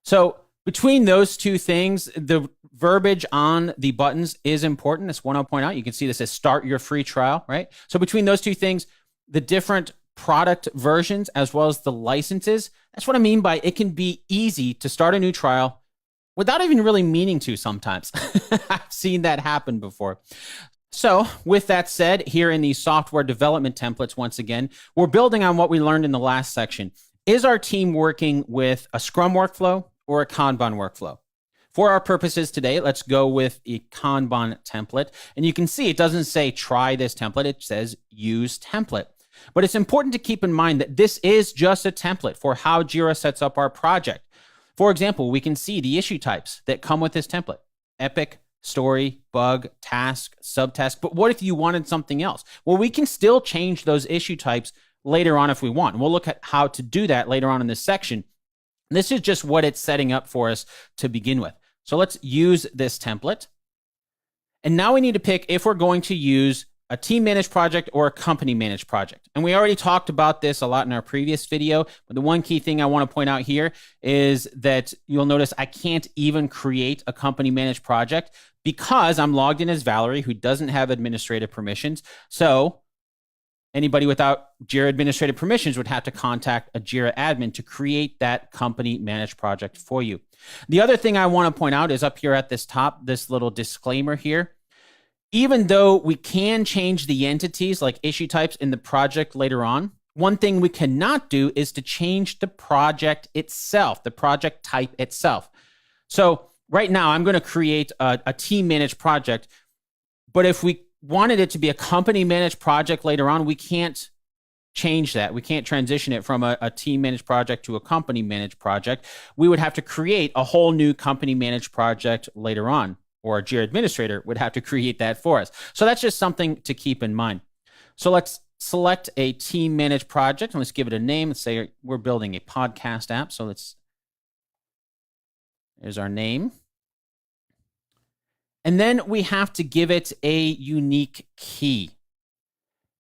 So between those two things, the verbiage on the buttons is important. That's one I'll point out. You can see this says start your free trial, right? So between those two things, the different product versions as well as the licenses, that's what I mean by it can be easy to start a new trial without even really meaning to sometimes. I've seen that happen before. So with that said, here in the software development templates, once again, we're building on what we learned in the last section. Is our team working with a Scrum workflow or a Kanban workflow? For our purposes today, let's go with a Kanban template. And you can see it doesn't say try this template. It says use template. But it's important to keep in mind that this is just a template for how Jira sets up our project. For example, we can see the issue types that come with this template: epic, story, bug, task, subtask. But what if you wanted something else? Well, we can still change those issue types later on if we want. And we'll look at how to do that later on in this section. This is just what it's setting up for us to begin with. So let's use this template. And now we need to pick if we're going to use a team managed project or a company managed project. And we already talked about this a lot in our previous video, but the one key thing I want to point out here is that you'll notice I can't even create a company managed project because I'm logged in as Valerie, who doesn't have administrative permissions. So anybody without Jira administrative permissions would have to contact a Jira admin to create that company managed project for you. The other thing I want to point out is up here at this top, this little disclaimer here. Even though we can change the entities like issue types in the project later on, one thing we cannot do is to change the project itself, the project type itself. So right now I'm going to create a team managed project, but if we wanted it to be a company managed project later on, we can't change that. We can't transition it from a team managed project to a company managed project. We would have to create a whole new company managed project later on, or a Jira administrator would have to create that for us. So that's just something to keep in mind. So let's select a team managed project and let's give it a name. Let's say we're building a podcast app. So there's our name. And then we have to give it a unique key.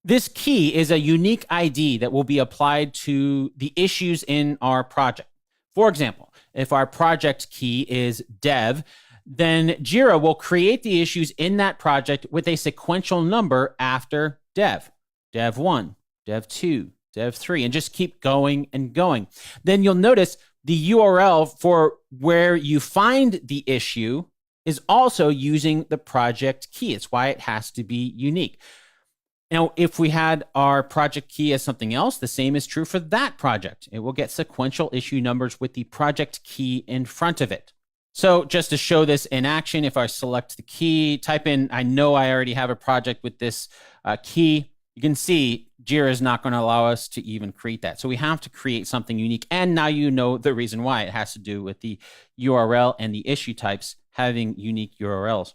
This key is a unique ID that will be applied to the issues in our project. For example, if our project key is dev, then Jira will create the issues in that project with a sequential number after dev. Dev 1, dev 2, dev 3, and just keep going and going. Then you'll notice the URL for where you find the issue is also using the project key. It's why it has to be unique. Now, if we had our project key as something else, the same is true for that project. It will get sequential issue numbers with the project key in front of it. So just to show this in action, if I select the key, type in, I know I already have a project with this key, you can see Jira is not going to allow us to even create that. So we have to create something unique. And now you know the reason why. It has to do with the URL and the issue types having unique URLs.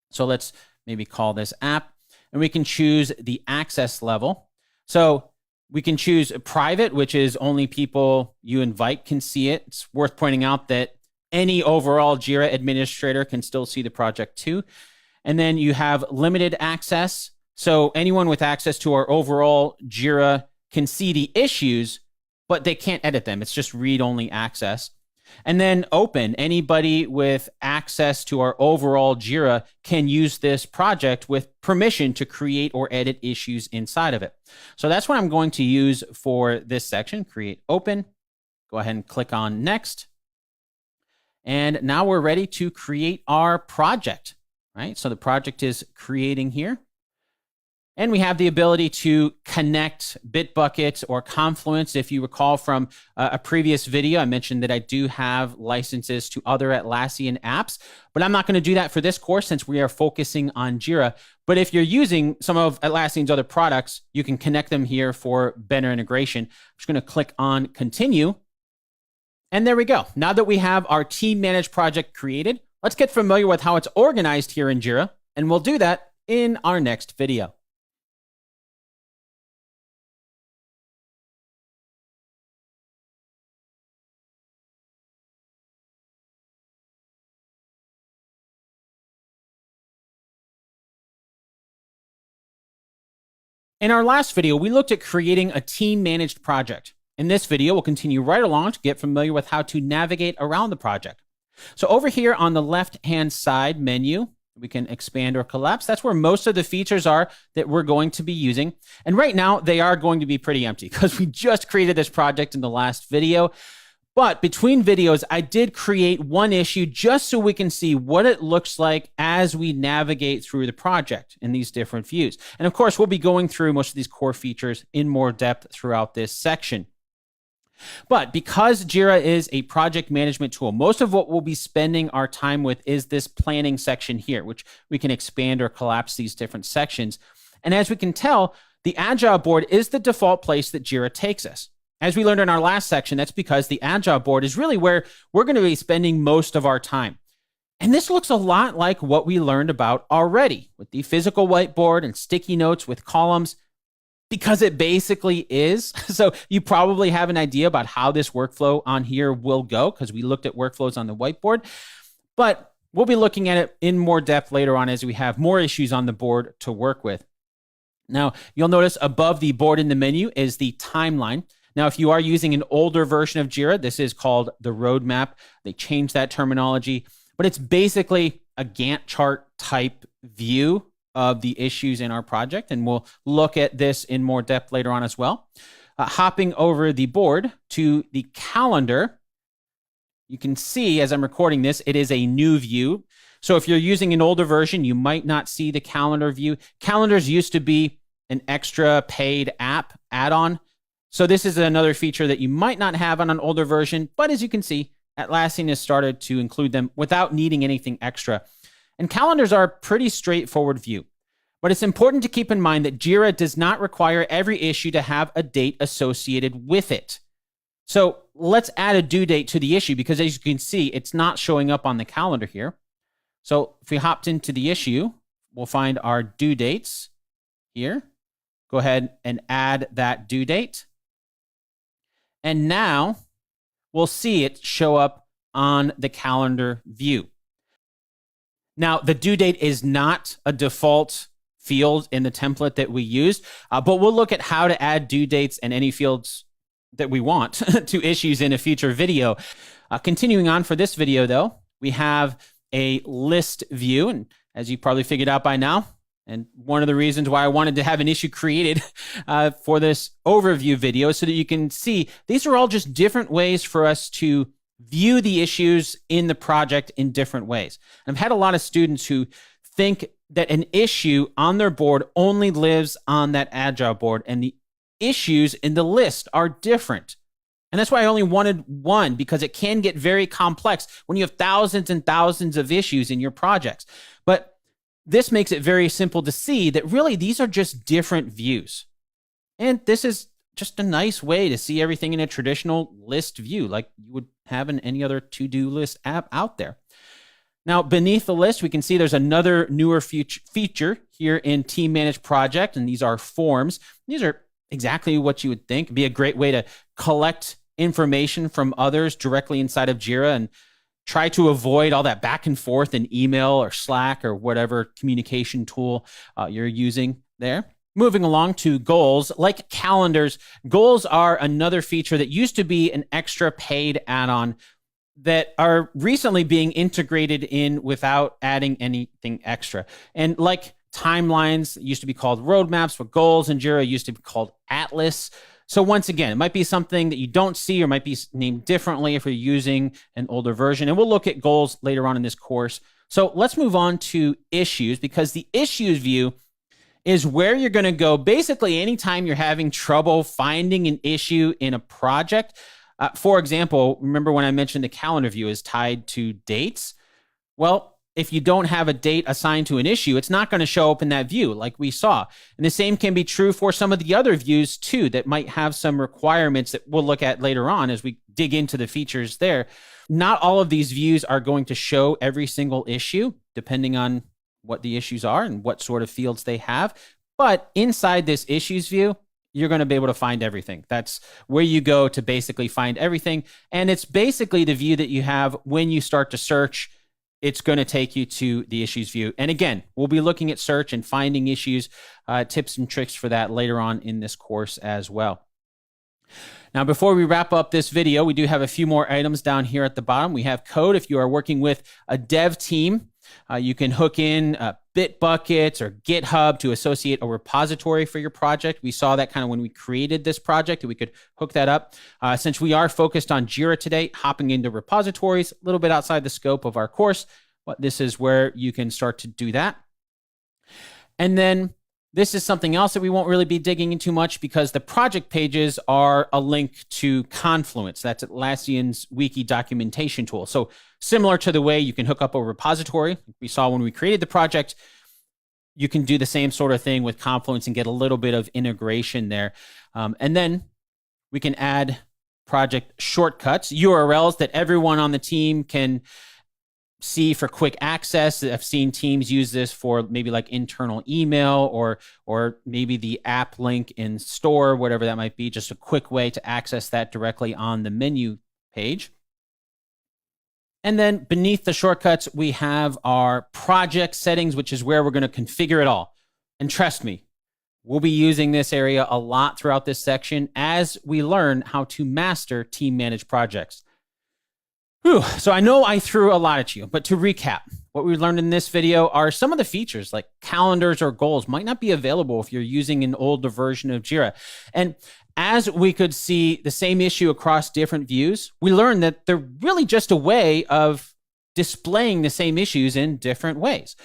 So let's maybe call this app, and we can choose the access level. So we can choose private, which is only people you invite can see it. It's worth pointing out that any overall Jira administrator can still see the project too. And then you have limited access. So anyone with access to our overall Jira can see the issues, but they can't edit them. It's just read-only access. And then open. Anybody with access to our overall Jira can use this project with permission to create or edit issues inside of it. So that's what I'm going to use for this section. Create open. Go ahead and click on next. And now we're ready to create our project, right? So the project is creating here. And we have the ability to connect Bitbucket or Confluence. If you recall from a previous video, I mentioned that I do have licenses to other Atlassian apps, but I'm not going to do that for this course since we are focusing on Jira. But if you're using some of Atlassian's other products, you can connect them here for better integration. I'm just going to click on continue. And there we go. Now that we have our team managed project created, let's get familiar with how it's organized here in Jira. And we'll do that in our next video. In our last video, we looked at creating a team-managed project. In this video, we'll continue right along to get familiar with how to navigate around the project. So over here on the left-hand side menu, we can expand or collapse. That's where most of the features are that we're going to be using. And right now, they are going to be pretty empty because we just created this project in the last video. But between videos, I did create one issue just so we can see what it looks like as we navigate through the project in these different views. And of course, we'll be going through most of these core features in more depth throughout this section. But because Jira is a project management tool, most of what we'll be spending our time with is this planning section here, which we can expand or collapse these different sections. And as we can tell, the Agile board is the default place that Jira takes us. As we learned in our last section, that's because the Agile board is really where we're going to be spending most of our time. And this looks a lot like what we learned about already with the physical whiteboard and sticky notes with columns, because it basically is. So you probably have an idea about how this workflow on here will go because we looked at workflows on the whiteboard. But we'll be looking at it in more depth later on as we have more issues on the board to work with. Now, you'll notice above the board in the menu is the timeline. Now, if you are using an older version of Jira, this is called the roadmap. They changed that terminology, but it's basically a Gantt chart type view of the issues in our project. And we'll look at this in more depth later on as well. Hopping over the board to the calendar, you can see as I'm recording this, it is a new view. So if you're using an older version, you might not see the calendar view. Calendars used to be an extra paid app add-on. So this is another feature that you might not have on an older version, but as you can see, Atlassian has started to include them without needing anything extra. And calendars are a pretty straightforward view, but it's important to keep in mind that Jira does not require every issue to have a date associated with it. So let's add a due date to the issue because as you can see, it's not showing up on the calendar here. So if we hopped into the issue, we'll find our due dates here. Go ahead and add that due date. And now we'll see it show up on the calendar view. Now, the due date is not a default field in the template that we used, but we'll look at how to add due dates and any fields that we want to issues in a future video. Continuing on for this video, though, we have a list view. And as you probably figured out by now, and one of the reasons why I wanted to have an issue created for this overview video so that you can see these are all just different ways for us to view the issues in the project in different ways. And I've had a lot of students who think that an issue on their board only lives on that Agile board and the issues in the list are different. And that's why I only wanted one because it can get very complex when you have thousands and thousands of issues in your projects. But this makes it very simple to see that really these are just different views. And this is just a nice way to see everything in a traditional list view like you would have in any other to-do list app out there. Now, beneath the list, we can see there's another newer feature here in Team Managed Project, and these are forms. These are exactly what you would think. It'd be a great way to collect information from others directly inside of Jira and try to avoid all that back and forth in email or Slack or whatever communication tool you're using there. Moving along to goals, like calendars, goals are another feature that used to be an extra paid add-on that are recently being integrated in without adding anything extra. And like timelines, used to be called roadmaps, but goals in Jira used to be called Atlas. So once again, it might be something that you don't see or might be named differently if you're using an older version. And we'll look at goals later on in this course. So let's move on to issues, because the issues view is where you're going to go basically anytime you're having trouble finding an issue in a project. For example, remember when I mentioned the calendar view is tied to dates? Well, if you don't have a date assigned to an issue, it's not going to show up in that view like we saw. And the same can be true for some of the other views too that might have some requirements that we'll look at later on as we dig into the features there. Not all of these views are going to show every single issue, depending on what the issues are and what sort of fields they have. But inside this issues view, you're going to be able to find everything. That's where you go to basically find everything. And it's basically the view that you have when you start to search. It's going to take you to the issues view. And again, we'll be looking at search and finding issues, tips and tricks for that later on in this course as well. Now, before we wrap up this video, we do have a few more items down here at the bottom. We have code. If you are working with a dev team, you can hook in Bitbucket or GitHub to associate a repository for your project. We saw that kind of when we created this project, we could hook that up. Since we are focused on Jira today, hopping into repositories, a little bit outside the scope of our course, but this is where you can start to do that. And then this is something else that we won't really be digging into much because the project pages are a link to Confluence. That's Atlassian's wiki documentation tool. So similar to the way you can hook up a repository we saw when we created the project, you can do the same sort of thing with Confluence and get a little bit of integration there. And then we can add project shortcuts, URLs that everyone on the team can see for quick access. I've seen teams use this for maybe like internal email or maybe the app link in store, whatever that might be, just a quick way to access that directly on the menu page. And then beneath the shortcuts, we have our project settings, which is where we're going to configure it all. And trust me, we'll be using this area a lot throughout this section as we learn how to master team managed projects. So I know I threw a lot at you, but to recap, what we learned in this video are some of the features like calendars or goals might not be available if you're using an older version of Jira. And as we could see the same issue across different views, we learned that they're really just a way of displaying the same issues in different ways.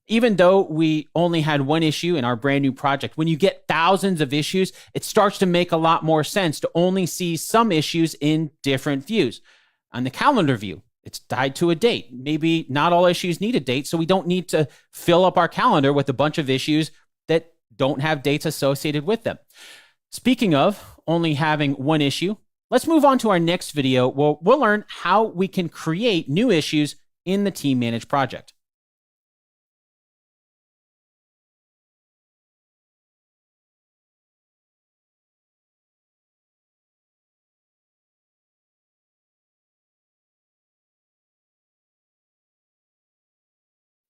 Even though we only had one issue in our brand new project, when you get thousands of issues, it starts to make a lot more sense to only see some issues in different views. On the calendar view, it's tied to a date. Maybe not all issues need a date, so we don't need to fill up our calendar with a bunch of issues that don't have dates associated with them. Speaking of only having one issue, let's move on to our next video where we'll learn how we can create new issues in the team managed project.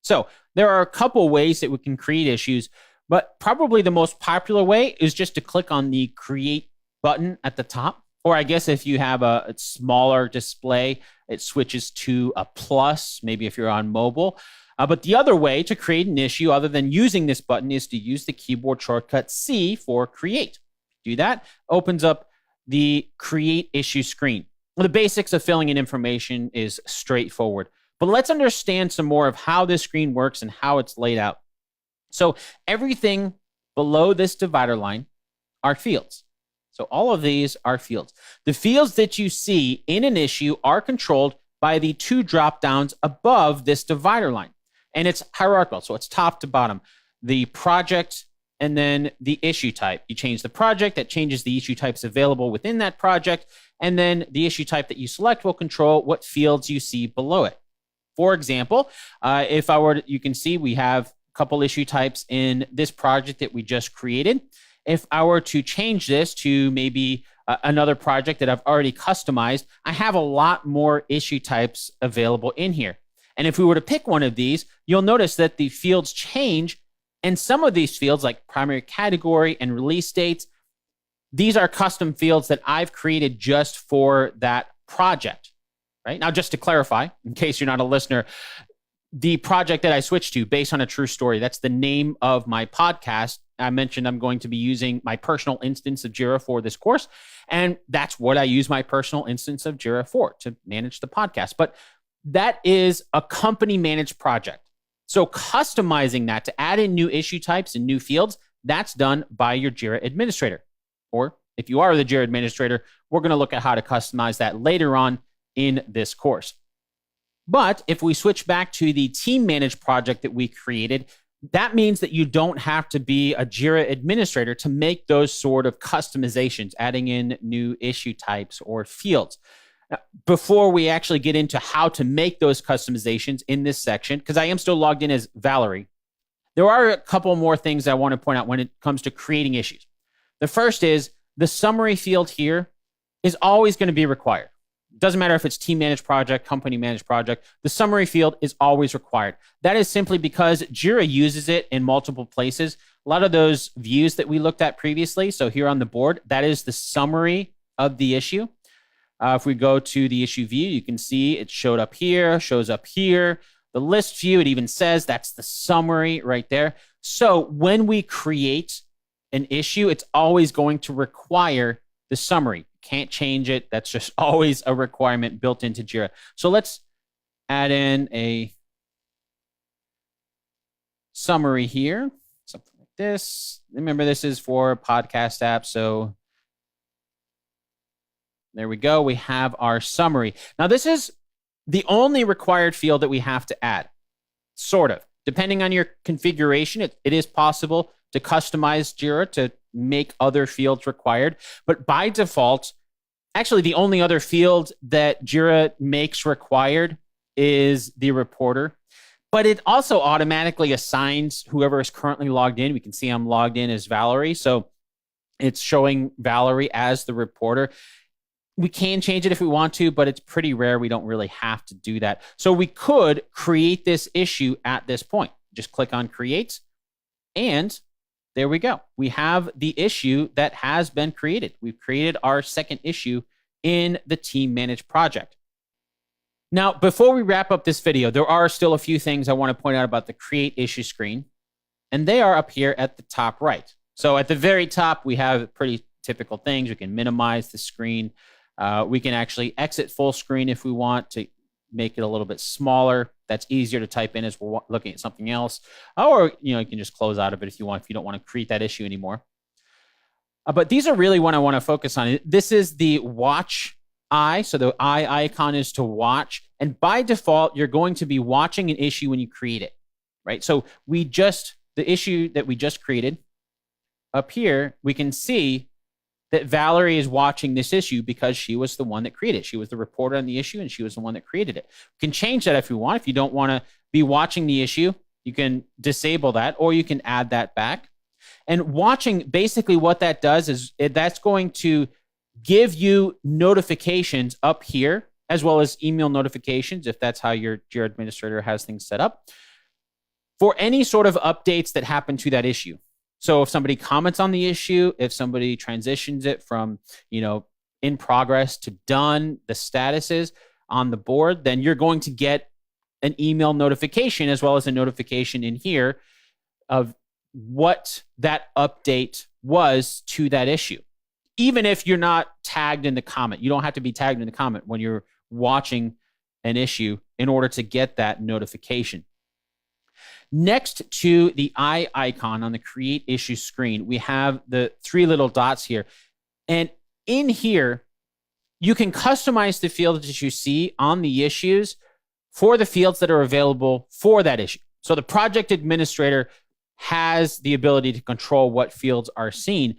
So there are a couple ways that we can create issues, but probably the most popular way is just to click on the create button at the top. Or I guess if you have a smaller display, it switches to a plus, maybe if you're on mobile. But the other way to create an issue other than using this button is to use the keyboard shortcut C for create. Do that, opens up the create issue screen. Well, the basics of filling in information is straightforward. But let's understand some more of how this screen works and how it's laid out. So everything below this divider line are fields. So all of these are fields. The fields that you see in an issue are controlled by the two drop downs above this divider line. And it's hierarchical, so it's top to bottom. The project and then the issue type. You change the project, that changes the issue types available within that project. And then the issue type that you select will control what fields you see below it. For example, if I were to, you can see we have a couple issue types in this project that we just created. If I were to change this to maybe another project that I've already customized, I have a lot more issue types available in here. And if we were to pick one of these, you'll notice that the fields change And some of these fields, like primary category and release dates, these are custom fields that I've created just for that project, right? Now, just to clarify, in case you're not a listener, the project that I switched to, Based on a True Story, that's the name of my podcast. I mentioned I'm going to be using my personal instance of Jira for this course, and that's what I use my personal instance of Jira for, to manage the podcast. But that is a company-managed project. So customizing that to add in new issue types and new fields, that's done by your Jira administrator. Or if you are the Jira administrator, we're going to look at how to customize that later on in this course. But if we switch back to the team managed project that we created, that means that you don't have to be a Jira administrator to make those sort of customizations, adding in new issue types or fields. Now, before we actually get into how to make those customizations in this section, because I am still logged in as Valerie, there are a couple more things I want to point out when it comes to creating issues. The first is the summary field here is always going to be required. Doesn't matter if it's team managed project, company managed project, the summary field is always required. That is simply because Jira uses it in multiple places. A lot of those views that we looked at previously, so here on the board, that is the summary of the issue. If we go to the issue view, you can see it showed up here, shows up here. The list view, it even says that's the summary right there. So when we create an issue, it's always going to require the summary. Can't change it. That's just always a requirement built into Jira. So let's add in a summary here, something like this. Remember, this is for podcast apps. So there we go. We have our summary. Now, this is the only required field that we have to add, sort of. Depending on your configuration, it is possible to customize Jira to make other fields required. But by default, actually, the only other field that Jira makes required is the reporter. But it also automatically assigns whoever is currently logged in. We can see I'm logged in as Valerie. So it's showing Valerie as the reporter. We can change it if we want to, but it's pretty rare. We don't really have to do that. So we could create this issue at this point. Just click on Create, and there we go. We have the issue that has been created. We've created our second issue in the Team Managed project. Now, before we wrap up this video, there are still a few things I want to point out about the Create Issue screen, and they are up here at the top right. So at the very top, we have pretty typical things. We can minimize the screen. We can actually exit full screen if we want to make it a little bit smaller. That's easier to type in as we're looking at something else. Or, you can just close out of it if you want, if you don't want to create that issue anymore. But these are really what I want to focus on. This is the watch eye. So the eye icon is to watch. And by default, you're going to be watching an issue when you create it, right? So the issue that we just created up here, we can see that Valerie is watching this issue because she was the one that created it. She was the reporter on the issue, and she was the one that created it. You can change that if you want. If you don't want to be watching the issue, you can disable that, or you can add that back. And watching, basically what that does is that's going to give you notifications up here, as well as email notifications, if that's how your Jira administrator has things set up, for any sort of updates that happen to that issue. So if somebody comments on the issue, if somebody transitions it from, in progress to done, the statuses on the board, then you're going to get an email notification, as well as a notification in here of what that update was to that issue. Even if you're not tagged in the comment, you don't have to be tagged in the comment when you're watching an issue in order to get that notification. Next to the eye icon on the Create Issue screen, we have the three little dots here. And in here, you can customize the fields that you see on the issues for the fields that are available for that issue. So the project administrator has the ability to control what fields are seen.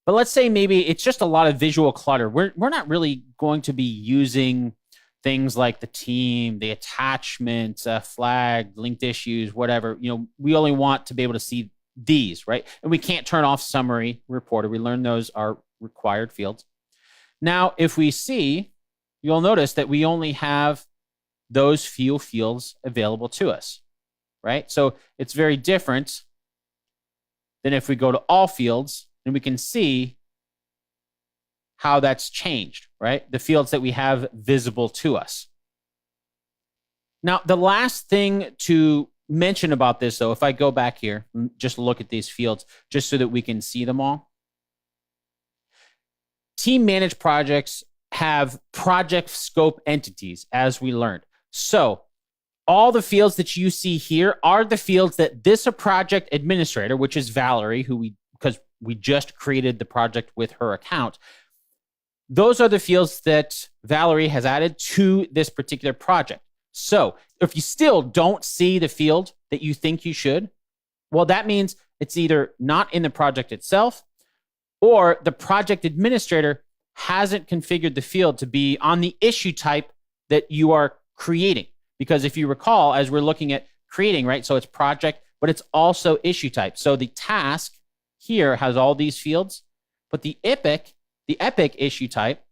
But let's say maybe it's just a lot of visual clutter. We're not really going to be using things like the team, the attachments, flag, linked issues, whatever. We only want to be able to see these, right? And we can't turn off summary, reporter. We learned those are required fields. Now, if we see, you'll notice that we only have those few fields available to us, right? So it's very different Then if we go to all fields, then we can see how that's changed, right? The fields that we have visible to us. Now, the last thing to mention about this, though, if I go back here, just look at these fields, just so that we can see them all. Team managed projects have project scope entities, as we learned. So all the fields that you see here are the fields that this project administrator, which is Valerie, because we just created the project with her account, those are the fields that Valerie has added to this particular project. So if you still don't see the field that you think you should, well, that means it's either not in the project itself, or the project administrator hasn't configured the field to be on the issue type that you are creating. Because if you recall, as we're looking at creating, right? So it's project, but it's also issue type. So the task here has all these fields, but the epic issue type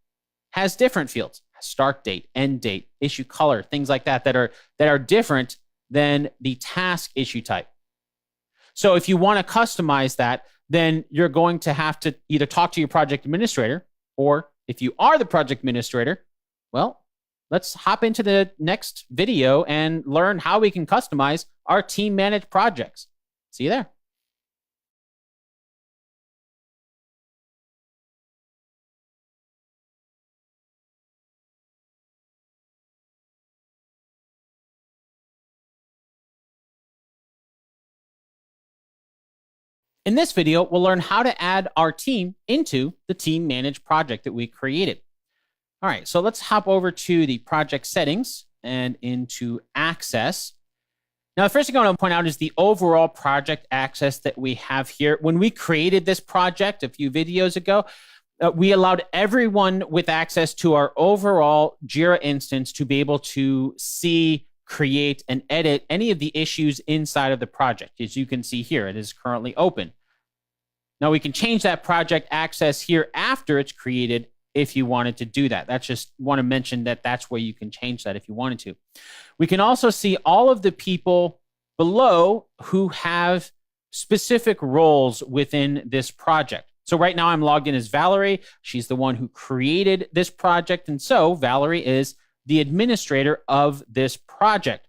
has different fields: start date, end date, issue color, things like that are different than the task issue type. So if you want to customize that, then you're going to have to either talk to your project administrator, or if you are the project administrator, well, let's hop into the next video and learn how we can customize our team managed projects. See you there. In this video, we'll learn how to add our team into the team managed project that we created. All right, so let's hop over to the project settings and into access. Now, the first thing I want to point out is the overall project access that we have here. When we created this project a few videos ago, we allowed everyone with access to our overall Jira instance to be able to see, create, and edit any of the issues inside of the project. As you can see here, it is currently open. Now, we can change that project access here after it's created if you wanted to do that. That's just want to mention that that's where you can change that if you wanted to. We can also see all of the people below who have specific roles within this project. So right now I'm logged in as Valerie. She's the one who created this project. And so Valerie is the administrator of this project.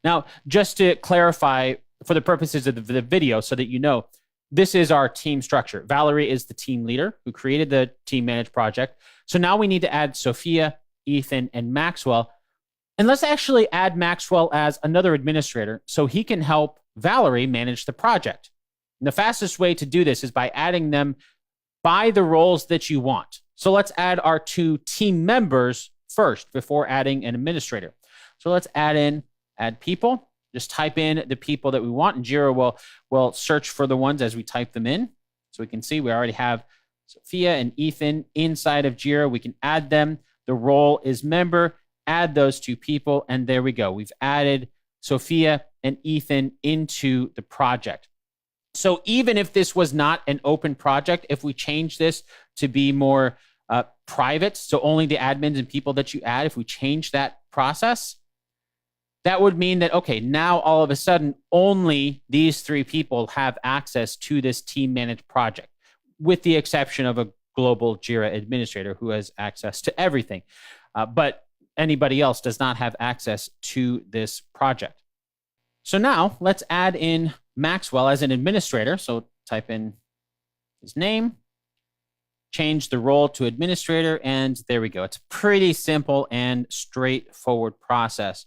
Now, just to clarify for the purposes of the video so that you know, this is our team structure. Valerie is the team leader who created the team managed project. So now we need to add Sophia, Ethan, and Maxwell. And let's actually add Maxwell as another administrator so he can help Valerie manage the project. And the fastest way to do this is by adding them by the roles that you want. So let's add our two team members first before adding an administrator. So let's add people. Just type in the people that we want, and Jira will search for the ones as we type them in. So we can see we already have Sophia and Ethan inside of Jira. We can add them. The role is member. Add those two people, and there we go. We've added Sophia and Ethan into the project. So even if this was not an open project, if we change this to be more private, so only the admins and people that you add, if we change that process, that would mean that, okay, now all of a sudden, only these three people have access to this team managed project, with the exception of a global Jira administrator who has access to everything. But anybody else does not have access to this project. So now let's add in Maxwell as an administrator. So type in his name, change the role to administrator, and there we go. It's a pretty simple and straightforward process.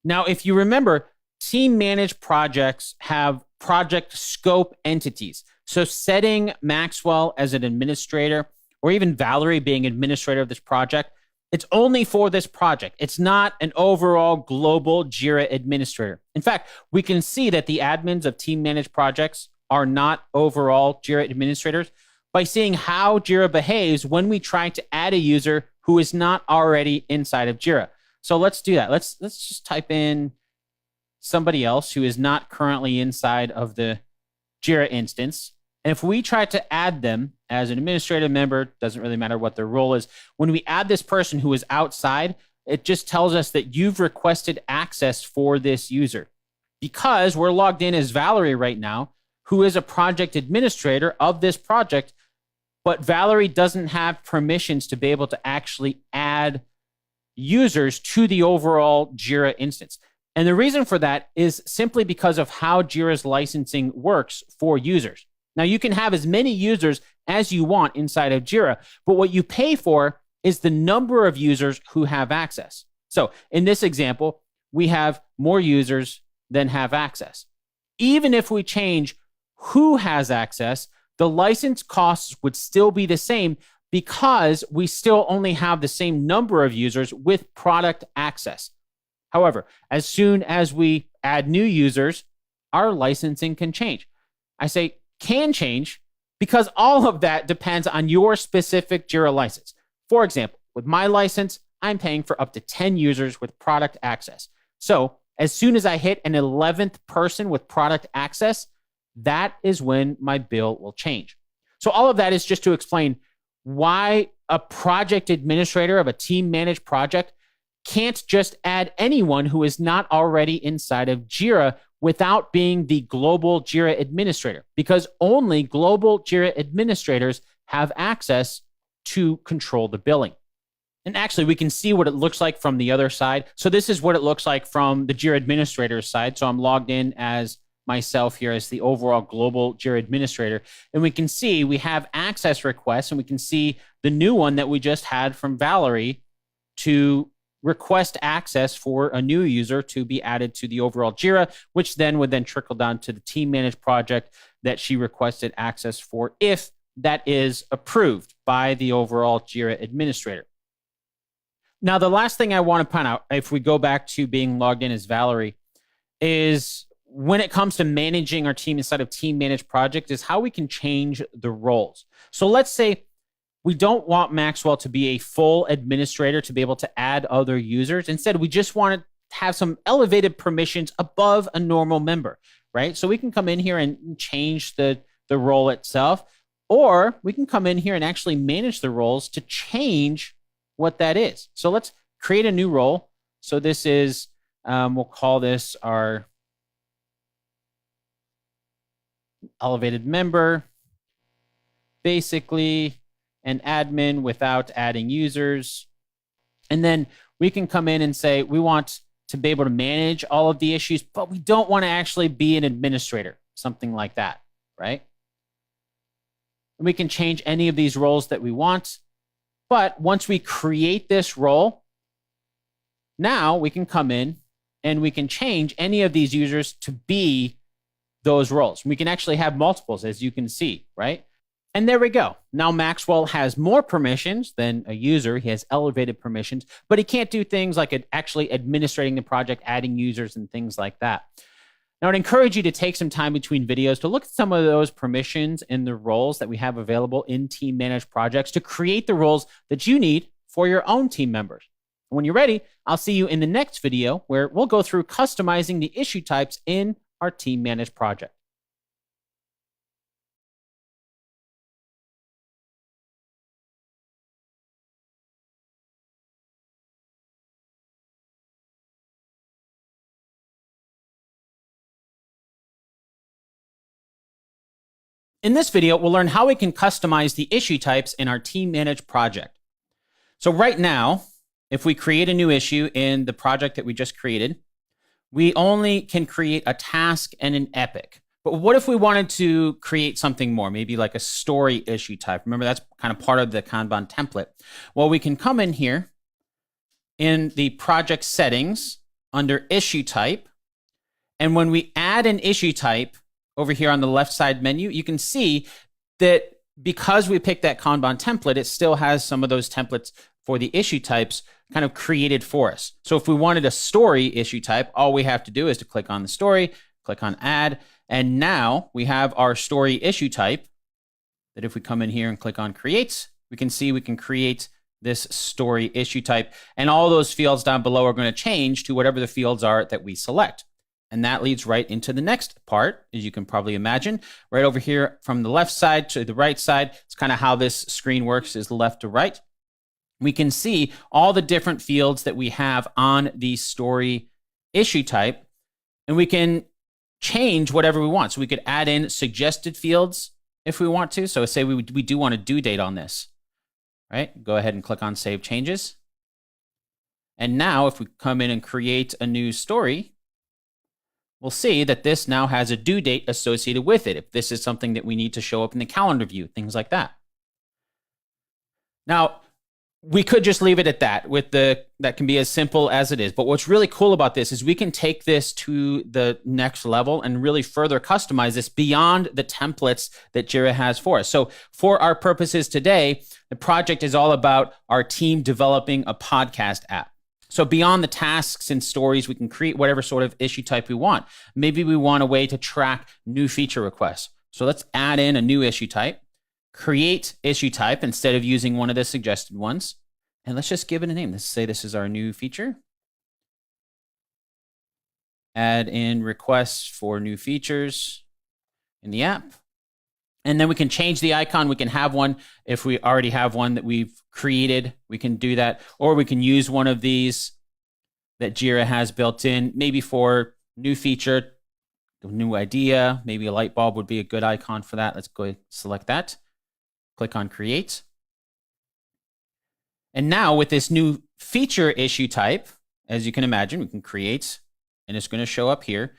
Now, if you remember, team managed projects have project scope entities. So setting Maxwell as an administrator, or even Valerie being administrator of this project, it's only for this project. It's not an overall global Jira administrator. In fact, we can see that the admins of team managed projects are not overall Jira administrators by seeing how Jira behaves when we try to add a user who is not already inside of Jira. So let's do that. Let's just type in somebody else who is not currently inside of the Jira instance. And if we try to add them as an administrative member, doesn't really matter what their role is. When we add this person who is outside, it just tells us that you've requested access for this user. Because we're logged in as Valerie right now, who is a project administrator of this project, but Valerie doesn't have permissions to be able to actually add users to the overall Jira instance. And the reason for that is simply because of how Jira's licensing works for users. Now, you can have as many users as you want inside of Jira, but what you pay for is the number of users who have access. So in this example, we have more users than have access. Even if we change who has access, the license costs would still be the same because we still only have the same number of users with product access. However, as soon as we add new users, our licensing can change. I say can change because all of that depends on your specific Jira license. For example, with my license, I'm paying for up to 10 users with product access. So as soon as I hit an 11th person with product access, that is when my bill will change. So all of that is just to explain why a project administrator of a team managed project can't just add anyone who is not already inside of Jira without being the global Jira administrator, because only global Jira administrators have access to control the billing. And actually, we can see what it looks like from the other side. So this is what it looks like from the Jira administrator's side. So I'm logged in as myself here as the overall global Jira administrator. And we can see we have access requests, and we can see the new one that we just had from Valerie to request access for a new user to be added to the overall Jira, which then would then trickle down to the team managed project that she requested access for if that is approved by the overall Jira administrator. Now, the last thing I want to point out, if we go back to being logged in as Valerie, is when it comes to managing our team inside of team managed project is how we can change the roles. So let's say we don't want Maxwell to be a full administrator to be able to add other users. Instead, we just want to have some elevated permissions above a normal member, right? So we can come in here and change the role itself, or we can come in here and actually manage the roles to change what that is. So let's create a new role. So this is, we'll call this our elevated member, basically an admin without adding users. And then we can come in and say we want to be able to manage all of the issues, but we don't want to actually be an administrator, something like that, right? And we can change any of these roles that we want. But once we create this role, now we can come in and we can change any of these users to be those roles. We can actually have multiples, as you can see, right? And there we go. Now Maxwell has more permissions than a user. He has elevated permissions, but he can't do things like actually administrating the project, adding users, and things like that. Now, I'd encourage you to take some time between videos to look at some of those permissions and the roles that we have available in team managed projects to create the roles that you need for your own team members. When you're ready, I'll see you in the next video where we'll go through customizing the issue types in our team managed project. In this video, we'll learn how we can customize the issue types in our team managed project. So right now, if we create a new issue in the project that we just created, we only can create a task and an epic. But what if we wanted to create something more, maybe like a story issue type? Remember, that's kind of part of the Kanban template. Well, we can come in here in the project settings under issue type. And when we add an issue type over here on the left side menu, you can see that because we picked that Kanban template, it still has some of those templates for the issue types kind of created for us. So if we wanted a story issue type, all we have to do is to click on the story, click on add, and now we have our story issue type that if we come in here and click on create, we can see we can create this story issue type, and all those fields down below are going to change to whatever the fields are that we select. And that leads right into the next part, as you can probably imagine. Right over here from the left side to the right side, it's kind of how this screen works, is left to right. We can see all the different fields that we have on the story issue type, and we can change whatever we want. So we could add in suggested fields if we want to. So say we do want a due date on this, right? Go ahead and click on Save Changes. And now if we come in and create a new story, we'll see that this now has a due date associated with it. If this is something that we need to show up in the calendar view, things like that. Now, we could just leave it at that that can be as simple as it is. But what's really cool about this is we can take this to the next level and really further customize this beyond the templates that Jira has for us. So for our purposes today, the project is all about our team developing a podcast app. So beyond the tasks and stories, we can create whatever sort of issue type we want. Maybe we want a way to track new feature requests. So let's add in a new issue type. Create issue type instead of using one of the suggested ones. And let's just give it a name. Let's say this is our new feature. Add in requests for new features in the app. And then we can change the icon. We can have one. If we already have one that we've created, we can do that. Or we can use one of these that Jira has built in, maybe for new feature, new idea. Maybe a light bulb would be a good icon for that. Let's go ahead and select that. Click on Create. And now with this new feature issue type, as you can imagine, we can create, and it's going to show up here.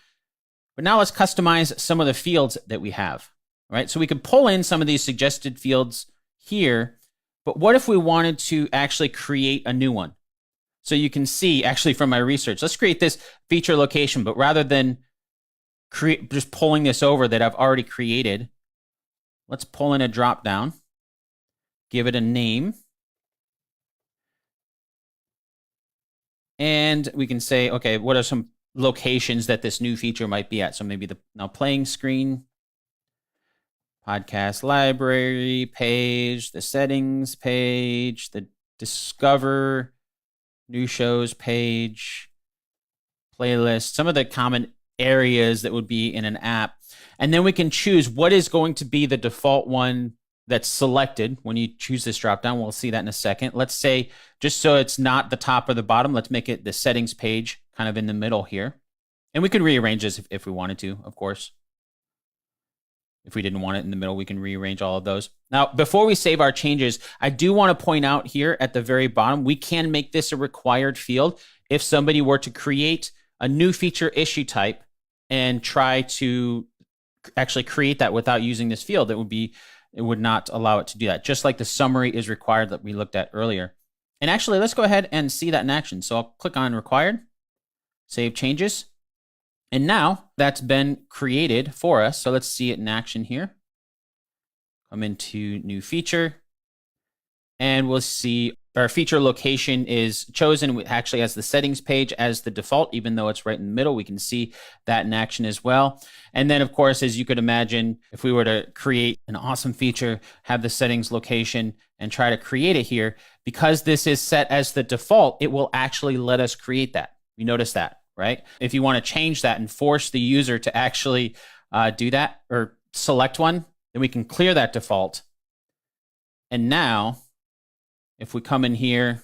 But now let's customize some of the fields that we have, right? So we could pull in some of these suggested fields here, but what if we wanted to actually create a new one? So you can see actually from my research, let's create this feature location, but rather than just pulling this over that I've already created, let's pull in a drop down. Give it a name. And we can say, okay, what are some locations that this new feature might be at? So maybe the now playing screen, podcast library page, the settings page, the discover new shows page, playlist, some of the common areas that would be in an app. And then we can choose what is going to be the default one that's selected when you choose this dropdown. We'll see that in a second. Let's say, just so it's not the top or the bottom, let's make it the settings page kind of in the middle here. And we can rearrange this if we wanted to, of course. If we didn't want it in the middle, we can rearrange all of those. Now, before we save our changes, I do want to point out here at the very bottom, we can make this a required field. If somebody were to create a new feature issue type and try to actually create that without using this field, it would not allow it to do that. Just like the summary is required that we looked at earlier. And actually, let's go ahead and see that in action. So I'll click on required, save changes. And now that's been created for us. So let's see it in action here. Come into new feature and we'll see our feature location is chosen. It actually has the settings page as the default, even though it's right in the middle. We can see that in action as well. And then, of course, as you could imagine, if we were to create an awesome feature, have the settings location, and try to create it here, because this is set as the default, it will actually let us create that. You notice that, right? If you want to change that and force the user to actually do that or select one, then we can clear that default. And now, if we come in here,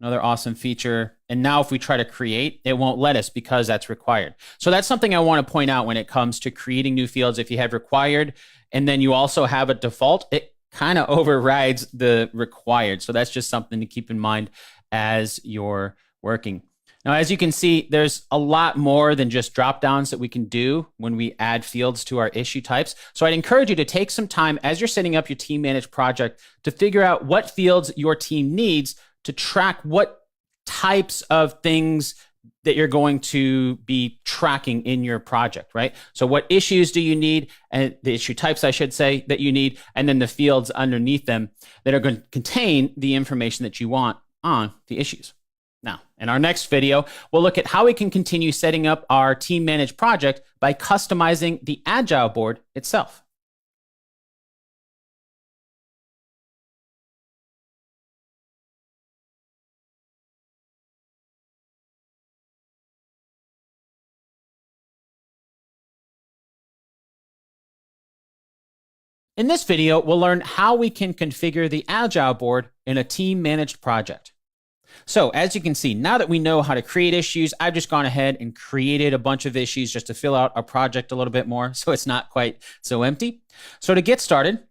another awesome feature. And now if we try to create, it won't let us because that's required. So that's something I want to point out when it comes to creating new fields. If you have required, and then you also have a default, it kind of overrides the required. So that's just something to keep in mind as you're working. Now, as you can see, there's a lot more than just drop downs that we can do when we add fields to our issue types. So I'd encourage you to take some time as you're setting up your team managed project to figure out what fields your team needs to track what types of things that you're going to be tracking in your project, right? So what issues do you need, and the issue types, I should say, that you need, and then the fields underneath them that are going to contain the information that you want on the issues. Now, in our next video, we'll look at how we can continue setting up our team managed project by customizing the Agile board itself. In this video, we'll learn how we can configure the Agile board in a team managed project. So as you can see, now that we know how to create issues, I've just gone ahead and created a bunch of issues just to fill out our project a little bit more so it's not quite so empty. So to get started,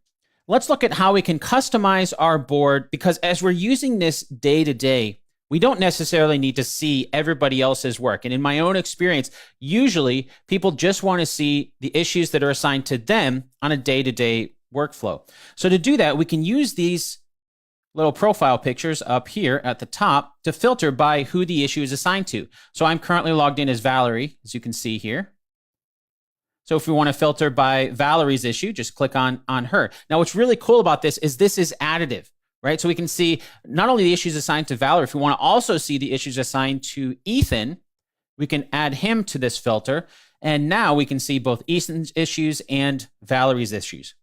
let's look at how we can customize our board, because as we're using this day to day, we don't necessarily need to see everybody else's work. And in my own experience, usually people just want to see the issues that are assigned to them on a day-to-day workflow. So to do that, we can use these little profile pictures up here at the top to filter by who the issue is assigned to. So I'm currently logged in as Valerie, as you can see here. So if we want to filter by Valerie's issue, just click on her. Now, what's really cool about this is additive, right? So we can see not only the issues assigned to Valerie, if we want to also see the issues assigned to Ethan, we can add him to this filter. And now we can see both Ethan's issues and Valerie's issues.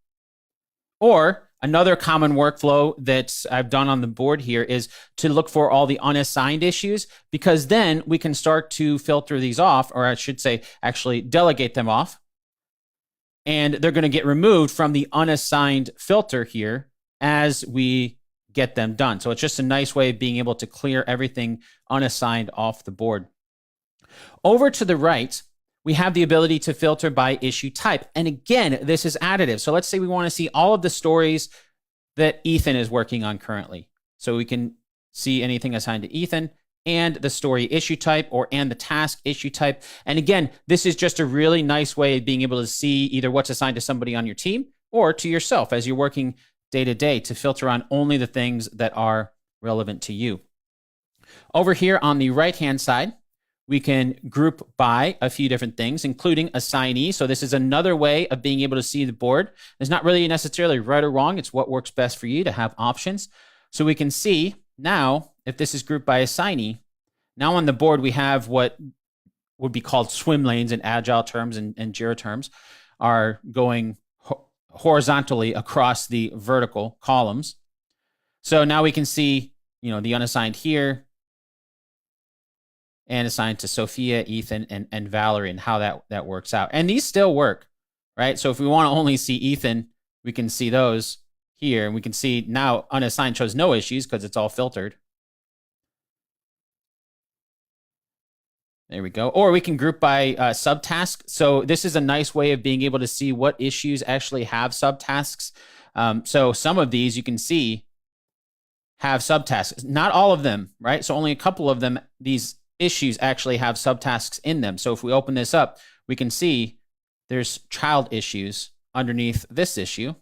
Or another common workflow that I've done on the board here is to look for all the unassigned issues, because then we can start to filter these off, or I should say, actually delegate them off. And they're going to get removed from the unassigned filter here as we get them done. So it's just a nice way of being able to clear everything unassigned off the board. Over to the right, we have the ability to filter by issue type. And again, this is additive. So let's say we want to see all of the stories that Ethan is working on currently. So we can see anything assigned to Ethan and the story issue type and the task issue type. And again, this is just a really nice way of being able to see either what's assigned to somebody on your team or to yourself as you're working day to day, to filter on only the things that are relevant to you. Over here on the right-hand side, we can group by a few different things, including assignee. So this is another way of being able to see the board. There's not really necessarily right or wrong. It's what works best for you to have options. So we can see now, if this is grouped by assignee, now on the board we have what would be called swim lanes in Agile terms and Jira terms, are going horizontally across the vertical columns. So now we can see, the unassigned here, and assigned to Sophia, Ethan, and Valerie, and how that works out. And these still work, right? So if we want to only see Ethan, we can see those here. And we can see now unassigned shows no issues because it's all filtered. There we go. Or we can group by subtask. So this is a nice way of being able to see what issues actually have subtasks. So some of these you can see have subtasks. Not all of them, right? So only a couple of them, these issues actually have subtasks in them. So if we open this up, we can see there's child issues underneath this issue.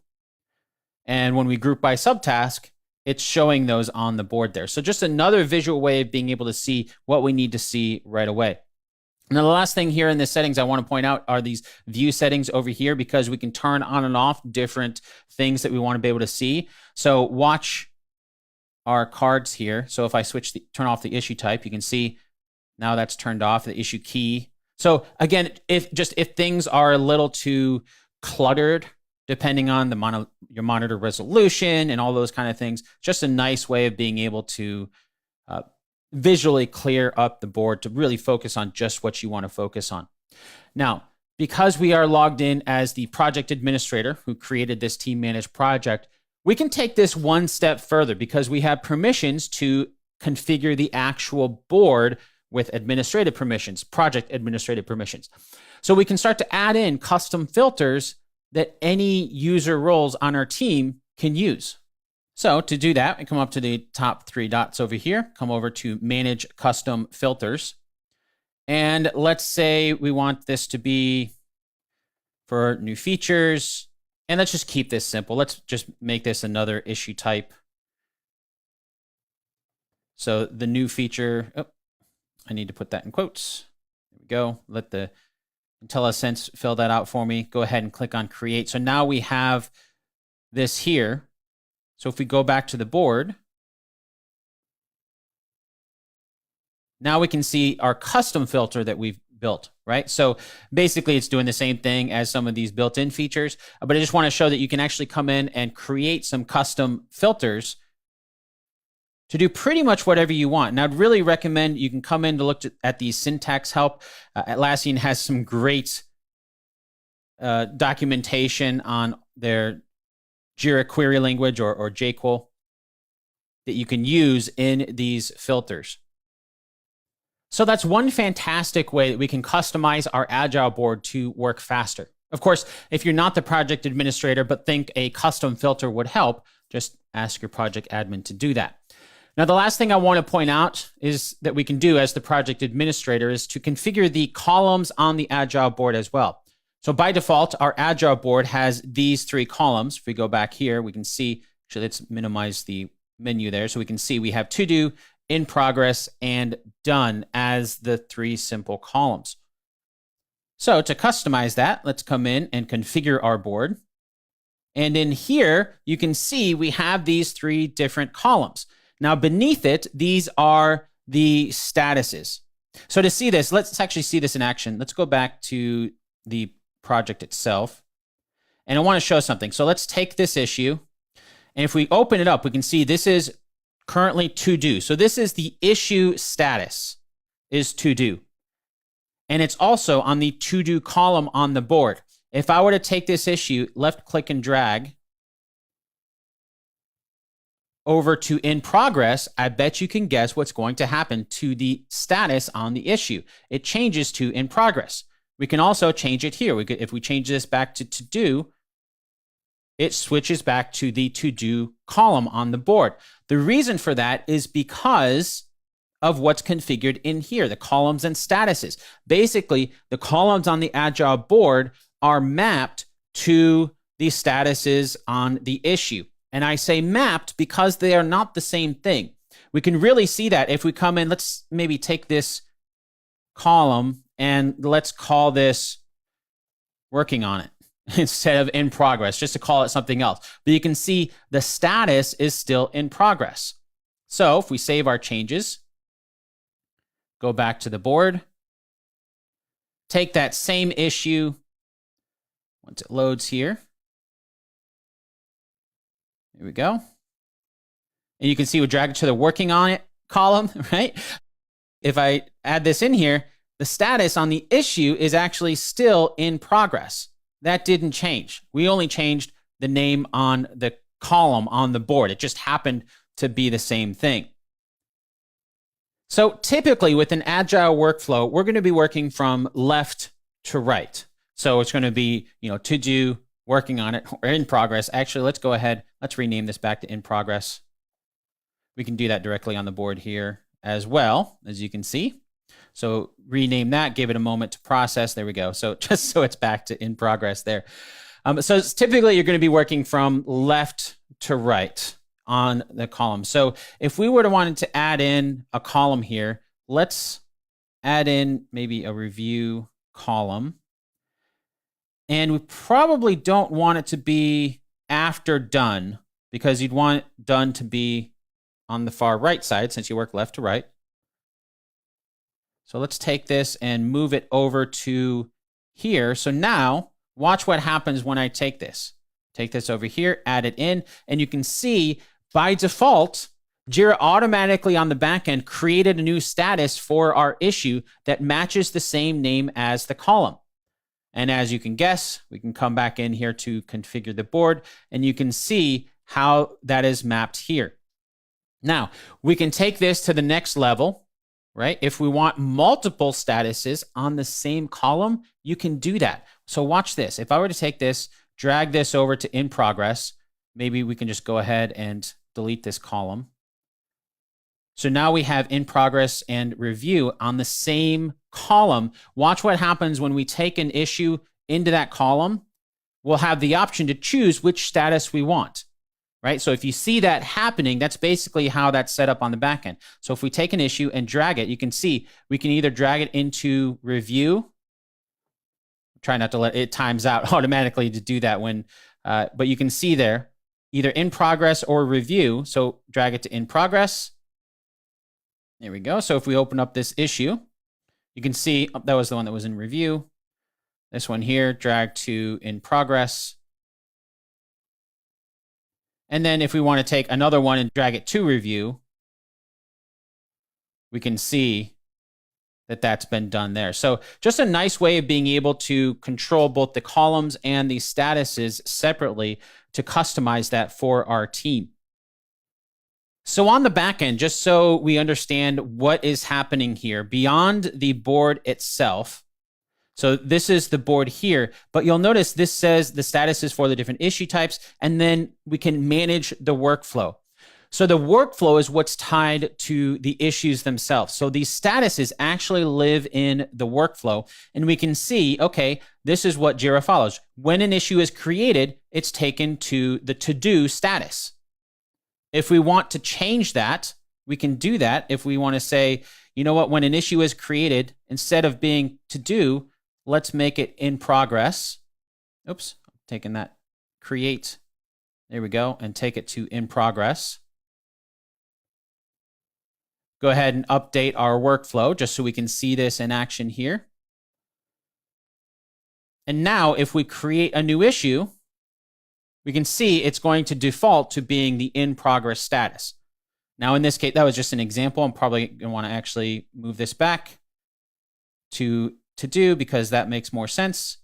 And when we group by subtask, it's showing those on the board there. So just another visual way of being able to see what we need to see right away. Now, the last thing here in the settings I want to point out are these view settings over here, because we can turn on and off different things that we want to be able to see. So watch our cards here. So if I turn off the issue type, you can see now that's turned off, the issue key. So again, if things are a little too cluttered, depending on your monitor resolution and all those kind of things, just a nice way of being able to visually clear up the board to really focus on just what you want to focus on. Now, because we are logged in as the project administrator who created this team managed project, we can take this one step further because we have permissions to configure the actual board with administrative permissions, project administrative permissions. So we can start to add in custom filters that any user roles on our team can use. So to do that, we come up to the top three dots over here, come over to Manage Custom Filters. And let's say we want this to be for new features. And let's just keep this simple. Let's just make this another issue type. So the new feature, I need to put that in quotes. There we go. Let the IntelliSense fill that out for me. Go ahead and click on Create. So now we have this here. So if we go back to the board, now we can see our custom filter that we've built, right? So basically it's doing the same thing as some of these built-in features, but I just want to show that you can actually come in and create some custom filters to do pretty much whatever you want. And I'd really recommend you can come in to look at the syntax help. Atlassian has some great documentation on their Jira query language or JQuery. that you can use in these filters. So that's one fantastic way that we can customize our Agile board to work faster. Of course, if you're not the project administrator but think a custom filter would help, just ask your project admin to do that. Now, the last thing I want to point out is that we can do as the project administrator is to configure the columns on the Agile board as well. So by default, our Agile board has these 3 columns. If we go back here, we can see, actually, let's minimize the menu there. So we can see we have to do, in progress, and done as the 3 simple columns. So to customize that, let's come in and configure our board. And in here, you can see we have these 3 different columns. Now beneath it, these are the statuses. So to see this, let's actually see this in action. Let's go back to the project itself. And I want to show something. So let's take this issue. And if we open it up, we can see this is currently to do. So this is the issue status is to do. And it's also on the to do column on the board. If I were to take this issue, left click and drag over to in progress, I bet you can guess what's going to happen to the status on the issue. It changes to in progress. We can also change it here. If we change this back to do, it switches back to the to do column on the board. The reason for that is because of what's configured in here, the columns and statuses. Basically, the columns on the Agile board are mapped to the statuses on the issue. And I say mapped because they are not the same thing. We can really see that if we come in, let's maybe take this column and let's call this working on it instead of in progress, just to call it something else. But you can see the status is still in progress. So if we save our changes, go back to the board, take that same issue, once it loads here, here we go. And you can see we drag it to the working on it column, right? If I add this in here, the status on the issue is actually still in progress. That didn't change. We only changed the name on the column on the board. It just happened to be the same thing. So typically with an Agile workflow, we're going to be working from left to right. So it's going to be, to do, working on it, or in progress. Actually, let's go ahead. Let's rename this back to in progress. We can do that directly on the board here as well, as you can see. So rename that, give it a moment to process. There we go. So just so it's back to in progress there. So typically you're going to be working from left to right on the column. So if we were to wanted to add in a column here, let's add in maybe a review column. And we probably don't want it to be after done, because you'd want done to be on the far right side since you work left to right. So let's take this and move it over to here. So now watch what happens when I take this. Take this over here, add it in, and you can see by default, Jira automatically on the back end created a new status for our issue that matches the same name as the column. And as you can guess, we can come back in here to configure the board, and you can see how that is mapped here. Now, we can take this to the next level, right? If we want multiple statuses on the same column, you can do that. So watch this. If I were to take this, drag this over to in progress, maybe we can just go ahead and delete this column. So now we have in progress and review on the same column. Watch what happens when we take an issue into that column. We'll have the option to choose which status we want, right? So if you see that happening, that's basically how that's set up on the back end. So if we take an issue and drag it, you can see we can either drag it into review. Try not to let it times out automatically to do that when, but you can see there either in progress or review. So drag it to in progress. There we go. So if we open up this issue, you can see that was the one that was in review. This one here, drag to in progress. And then if we want to take another one and drag it to review, we can see that that's been done there. So just a nice way of being able to control both the columns and the statuses separately to customize that for our team. So on the back end, just so we understand what is happening here beyond the board itself. So this is the board here, but you'll notice this says the status is for the different issue types, and then we can manage the workflow. So the workflow is what's tied to the issues themselves. So these statuses actually live in the workflow, and we can see, okay, this is what Jira follows. When an issue is created, it's taken to the to-do status. If we want to change that, we can do that. If we want to say, you know what, when an issue is created, instead of being to do, let's make it in progress. Oops, I'm taking that create. There we go, and take it to in progress. Go ahead and update our workflow just so we can see this in action here. And now if we create a new issue, we can see it's going to default to being the in progress status. Now in this case, that was just an example. I'm probably going to want to actually move this back to do because that makes more sense.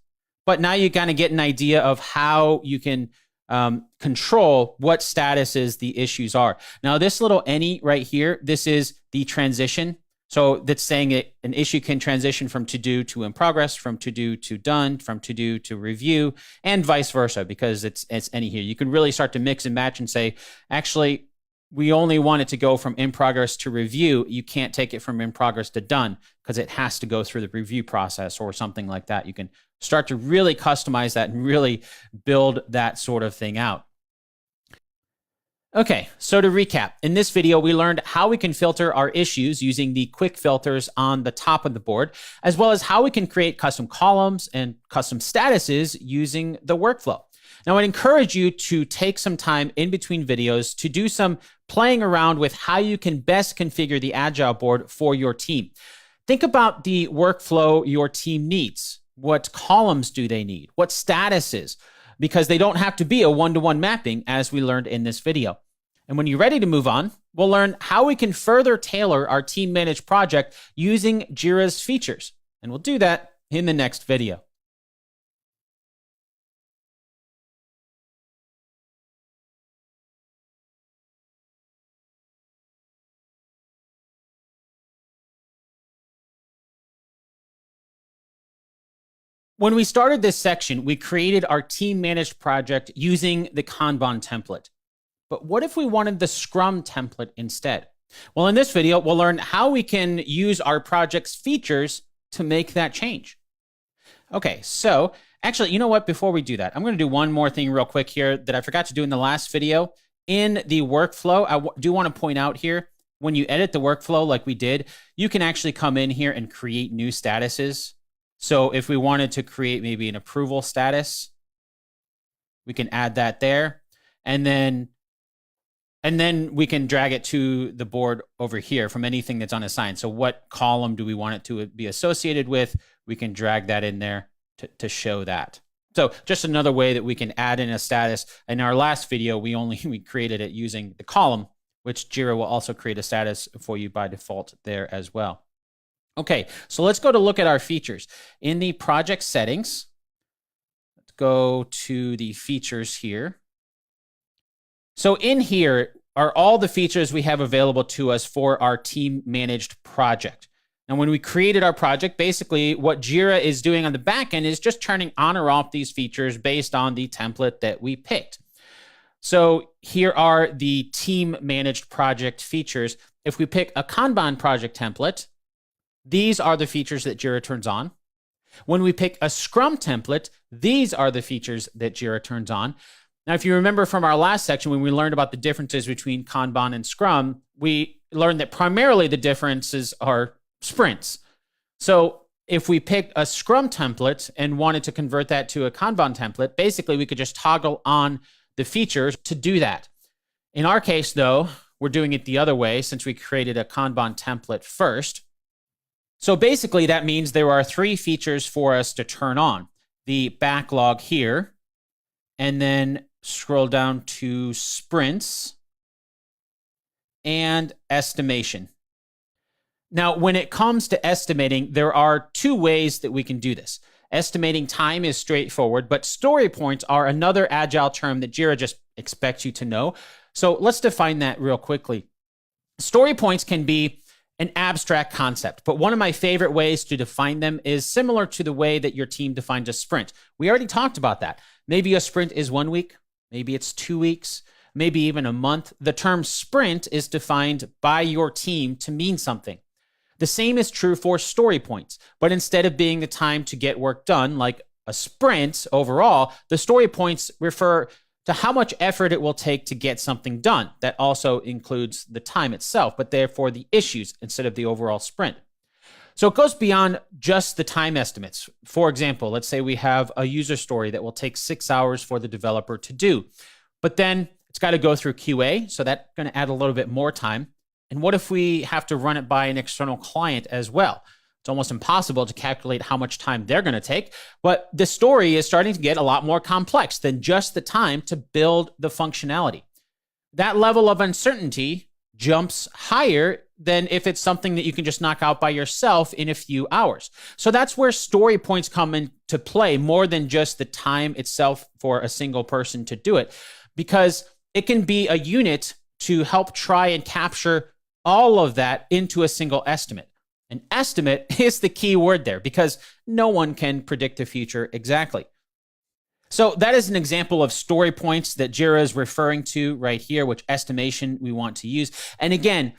But now you kind of get an idea of how you can control what statuses the issues are. Now this little any right here, this is the transition. So that's saying an issue can transition from to do to in progress, from to do to done, from to do to review, and vice versa, because it's any here. You can really start to mix and match and say, actually, we only want it to go from in progress to review. You can't take it from in progress to done because it has to go through the review process or something like that. You can start to really customize that and really build that sort of thing out. Okay, so to recap, in this video, we learned how we can filter our issues using the quick filters on the top of the board, as well as how we can create custom columns and custom statuses using the workflow. Now, I'd encourage you to take some time in between videos to do some playing around with how you can best configure the Agile board for your team. Think about the workflow your team needs. What columns do they need? What statuses? Because they don't have to be a one-to-one mapping as we learned in this video. And when you're ready to move on, we'll learn how we can further tailor our team managed project using Jira's features. And we'll do that in the next video. When we started this section, we created our team managed project using the Kanban template. But what if we wanted the Scrum template instead? Well, in this video, we'll learn how we can use our project's features to make that change. Okay, so actually, you know what? Before we do that, I'm going to do one more thing real quick here that I forgot to do in the last video. In the workflow, I do want to point out here, when you edit the workflow like we did, you can actually come in here and create new statuses. So if we wanted to create maybe an approval status, we can add that there. And then we can drag it to the board over here from anything that's unassigned. So what column do we want it to be associated with? We can drag that in there to show that. So just another way that we can add in a status. In our last video, we created it using the column, which Jira will also create a status for you by default there as well. Okay, so let's go to look at our features. In the project settings, let's go to the features here. So in here are all the features we have available to us for our team managed project. Now, when we created our project, basically what Jira is doing on the back end is just turning on or off these features based on the template that we picked. So here are the team managed project features. If we pick a Kanban project template, these are the features that Jira turns on. When we pick a Scrum template, these are the features that Jira turns on. Now, if you remember from our last section, when we learned about the differences between Kanban and Scrum, we learned that primarily the differences are sprints. So if we picked a Scrum template and wanted to convert that to a Kanban template, basically we could just toggle on the features to do that. In our case, though, we're doing it the other way since we created a Kanban template first. So basically that means there are 3 features for us to turn on. The backlog here, and then scroll down to sprints and estimation. Now, when it comes to estimating, there are 2 ways that we can do this. Estimating time is straightforward, but story points are another Agile term that Jira just expects you to know. So let's define that real quickly. Story points can be an abstract concept, but one of my favorite ways to define them is similar to the way that your team defines a sprint. We already talked about that. Maybe a sprint is 1 week, maybe it's 2 weeks, maybe even a month. The term sprint is defined by your team to mean something. The same is true for story points, but instead of being the time to get work done, like a sprint overall, the story points refer to how much effort it will take to get something done. That also includes the time itself, but therefore the issues instead of the overall sprint. So it goes beyond just the time estimates. For example, let's say we have a user story that will take 6 hours for the developer to do, but then it's got to go through QA, so that's going to add a little bit more time. And what if we have to run it by an external client as well? It's almost impossible to calculate how much time they're going to take, but the story is starting to get a lot more complex than just the time to build the functionality. That level of uncertainty jumps higher than if it's something that you can just knock out by yourself in a few hours. So that's where story points come into play more than just the time itself for a single person to do it, because it can be a unit to help try and capture all of that into a single estimate. An estimate is the key word there because no one can predict the future exactly. So that is an example of story points that Jira is referring to right here, which estimation we want to use. And again,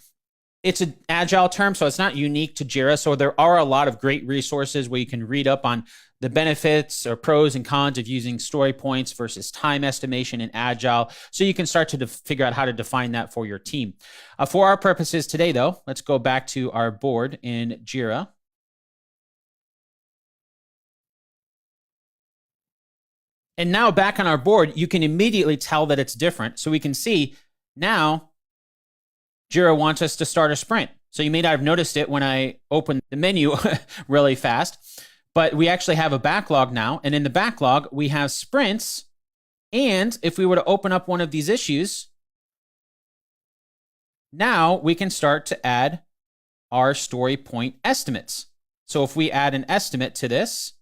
it's an agile term, so it's not unique to Jira. So there are a lot of great resources where you can read up on the benefits or pros and cons of using story points versus time estimation in agile. So you can start to figure out how to define that for your team. For our purposes today, though, let's go back to our board in Jira. And now back on our board, you can immediately tell that it's different. So we can see now Jira wants us to start a sprint. So you may not have noticed it when I opened the menu really fast, but we actually have a backlog now. And in the backlog, we have sprints. And if we were to open up one of these issues, now we can start to add our story point estimates. So if we add an estimate to this,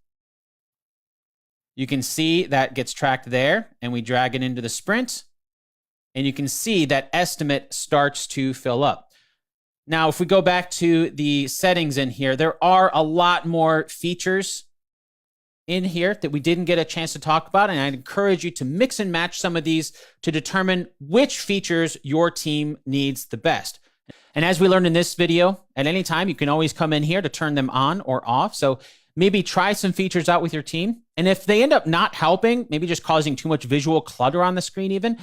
you can see that gets tracked there, and we drag it into the sprint, and you can see that estimate starts to fill up. Now, if we go back to the settings in here, there are a lot more features in here that we didn't get a chance to talk about, and I'd encourage you to mix and match some of these to determine which features your team needs the best. And as we learned in this video, at any time, you can always come in here to turn them on or off. So maybe try some features out with your team. And if they end up not helping, maybe just causing too much visual clutter on the screen even,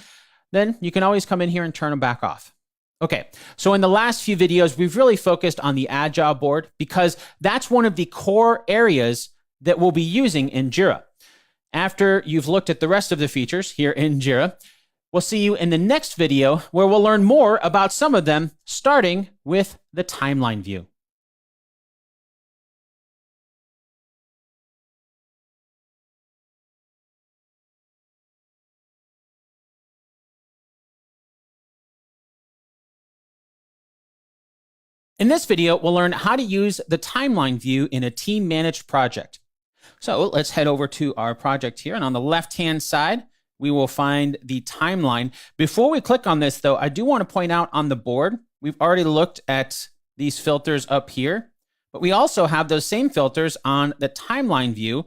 then you can always come in here and turn them back off. Okay, so in the last few videos, we've really focused on the Agile board because that's one of the core areas that we'll be using in Jira. After you've looked at the rest of the features here in Jira, we'll see you in the next video where we'll learn more about some of them, starting with the timeline view. In this video, we'll learn how to use the timeline view in a team-managed project. So let's head over to our project here, and on the left-hand side, we will find the timeline. Before we click on this, though, I do want to point out on the board, we've already looked at these filters up here, but we also have those same filters on the timeline view,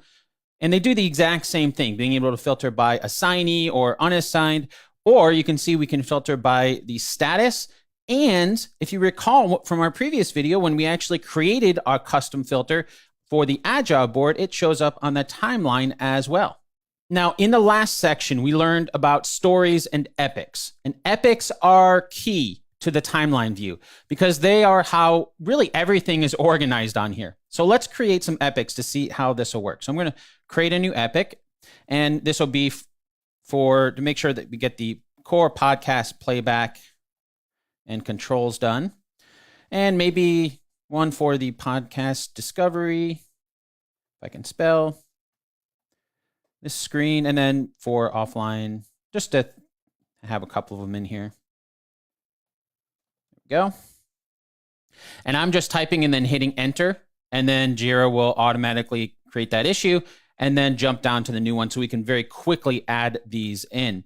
and they do the exact same thing, being able to filter by assignee or unassigned, or you can see we can filter by the status. And if you recall from our previous video, when we actually created our custom filter for the Agile board, it shows up on the timeline as well. Now, in the last section, we learned about stories and epics. And epics are key to the timeline view because they are how really everything is organized on here. So let's create some epics to see how this will work. So I'm going to create a new epic, and this will be to make sure that we get the core podcast playback and controls done. And maybe one for the podcast discovery, if I can spell this screen, and then for offline, just to have a couple of them in here. There we go. And I'm just typing and then hitting enter, and then Jira will automatically create that issue and then jump down to the new one so we can very quickly add these in.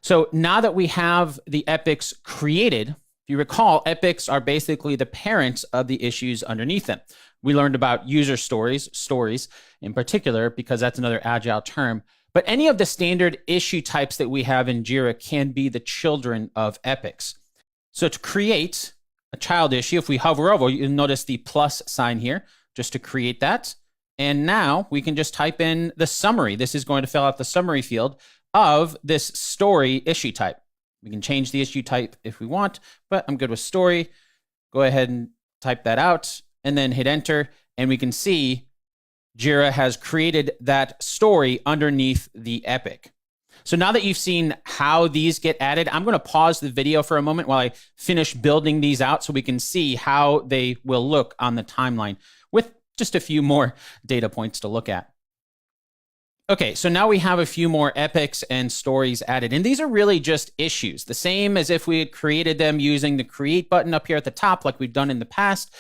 So now that we have the epics created, if you recall, epics are basically the parents of the issues underneath them. We learned about user stories in particular, because that's another agile term. But any of the standard issue types that we have in Jira can be the children of epics. So to create a child issue, if we hover over, you'll notice the plus sign here, just to create that. And now we can just type in the summary. This is going to fill out the summary field of this story issue type. We can change the issue type if we want, but I'm good with story. Go ahead and type that out and then hit enter. And we can see Jira has created that story underneath the epic. So now that you've seen how these get added, I'm going to pause the video for a moment while I finish building these out so we can see how they will look on the timeline with just a few more data points to look at. Okay, so now we have a few more epics and stories added, and these are really just issues, the same as if we had created them using the create button up here at the top like we've done in the past.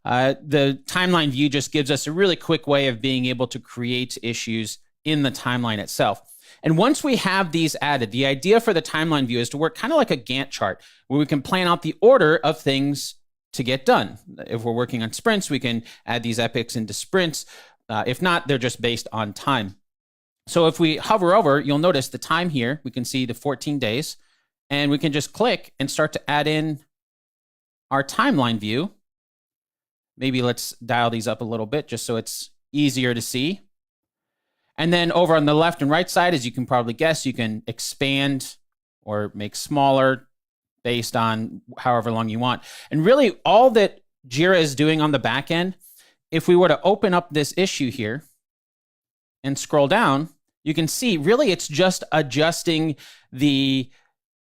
The timeline view just gives us a really quick way of being able to create issues in the timeline itself. And once we have these added, the idea for the timeline view is to work kind of like a Gantt chart where we can plan out the order of things to get done. If we're working on sprints, we can add these epics into sprints. If not, they're just based on time. So if we hover over, you'll notice the time here. We can see the 14 days, and we can just click and start to add in our timeline view. Maybe let's dial these up a little bit just so it's easier to see. And then over on the left and right side, as you can probably guess, you can expand or make smaller based on however long you want. And really all that Jira is doing on the back end, if we were to open up this issue here and scroll down, you can see really it's just adjusting the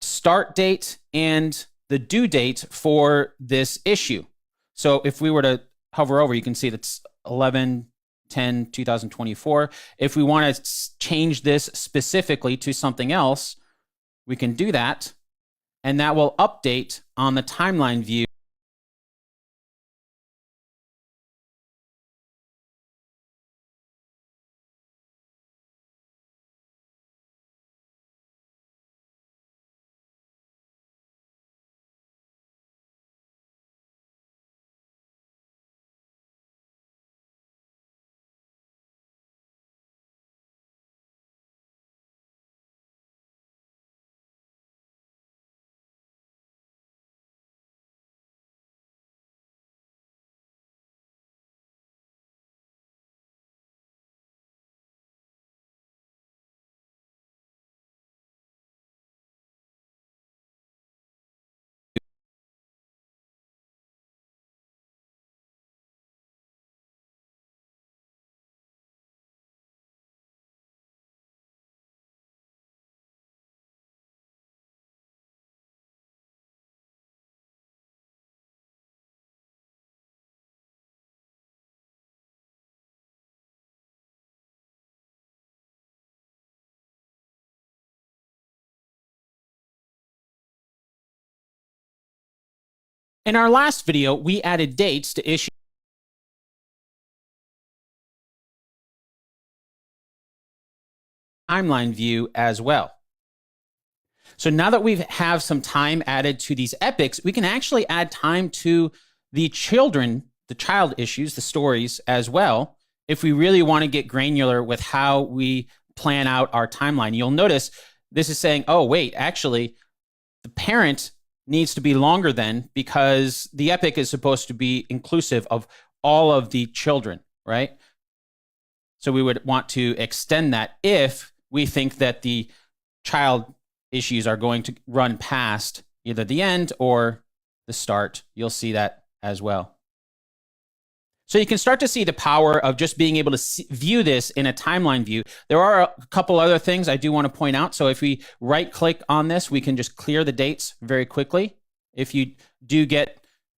start date and the due date for this issue. So if we were to hover over, you can see that's 11/10/2024. If we want to change this specifically to something else, we can do that, and that will update on the timeline view. In our last video, we added dates to issue timeline view as well. So now that we have some time added to these epics, we can actually add time to the children, the child issues, the stories as well, if we really want to get granular with how we plan out our timeline. You'll notice this is saying, oh, wait, actually, the parent needs to be longer than, because the epic is supposed to be inclusive of all of the children, right? So we would want to extend that if we think that the child issues are going to run past either the end or the start. You'll see that as well. So you can start to see the power of just being able to view this in a timeline view. There are a couple other things I do want to point out. So if we right-click on this, we can just clear the dates very quickly. If you do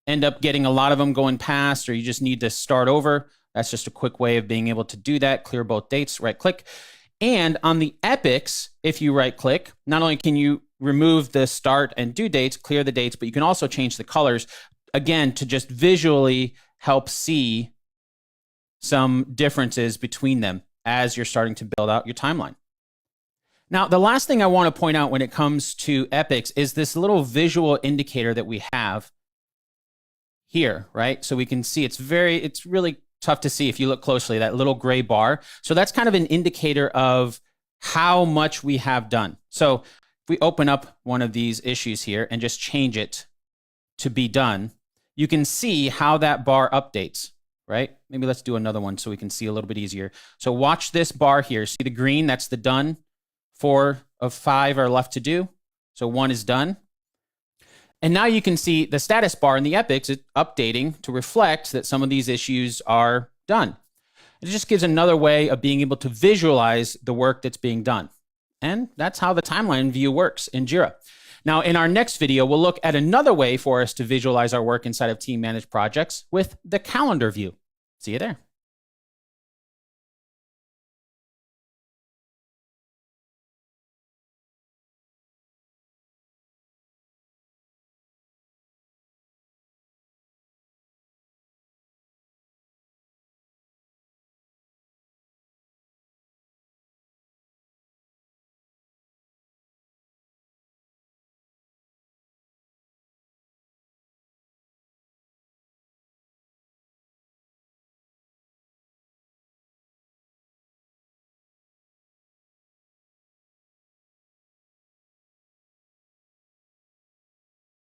end up getting a lot of them going past, or you just need to start over, that's just a quick way of being able to do that. Clear both dates, right-click. And on the epics, if you right-click, not only can you remove the start and due dates, clear the dates, but you can also change the colors, again, to just visually help see some differences between them as you're starting to build out your timeline. Now, the last thing I want to point out when it comes to epics is this little visual indicator that we have here, right? So we can see it's really tough to see if you look closely, that little gray bar. So that's kind of an indicator of how much we have done. So if we open up one of these issues here and just change it to be done, you can see how that bar updates, right? Maybe let's do another one so we can see a little bit easier. So watch this bar here. See the green? That's the done. 4 of 5 are left to do. So 1 is done. And now you can see the status bar in the epics is updating to reflect that some of these issues are done. It just gives another way of being able to visualize the work that's being done. And that's how the timeline view works in Jira. Now, in our next video, we'll look at another way for us to visualize our work inside of team managed projects with the calendar view. See you there.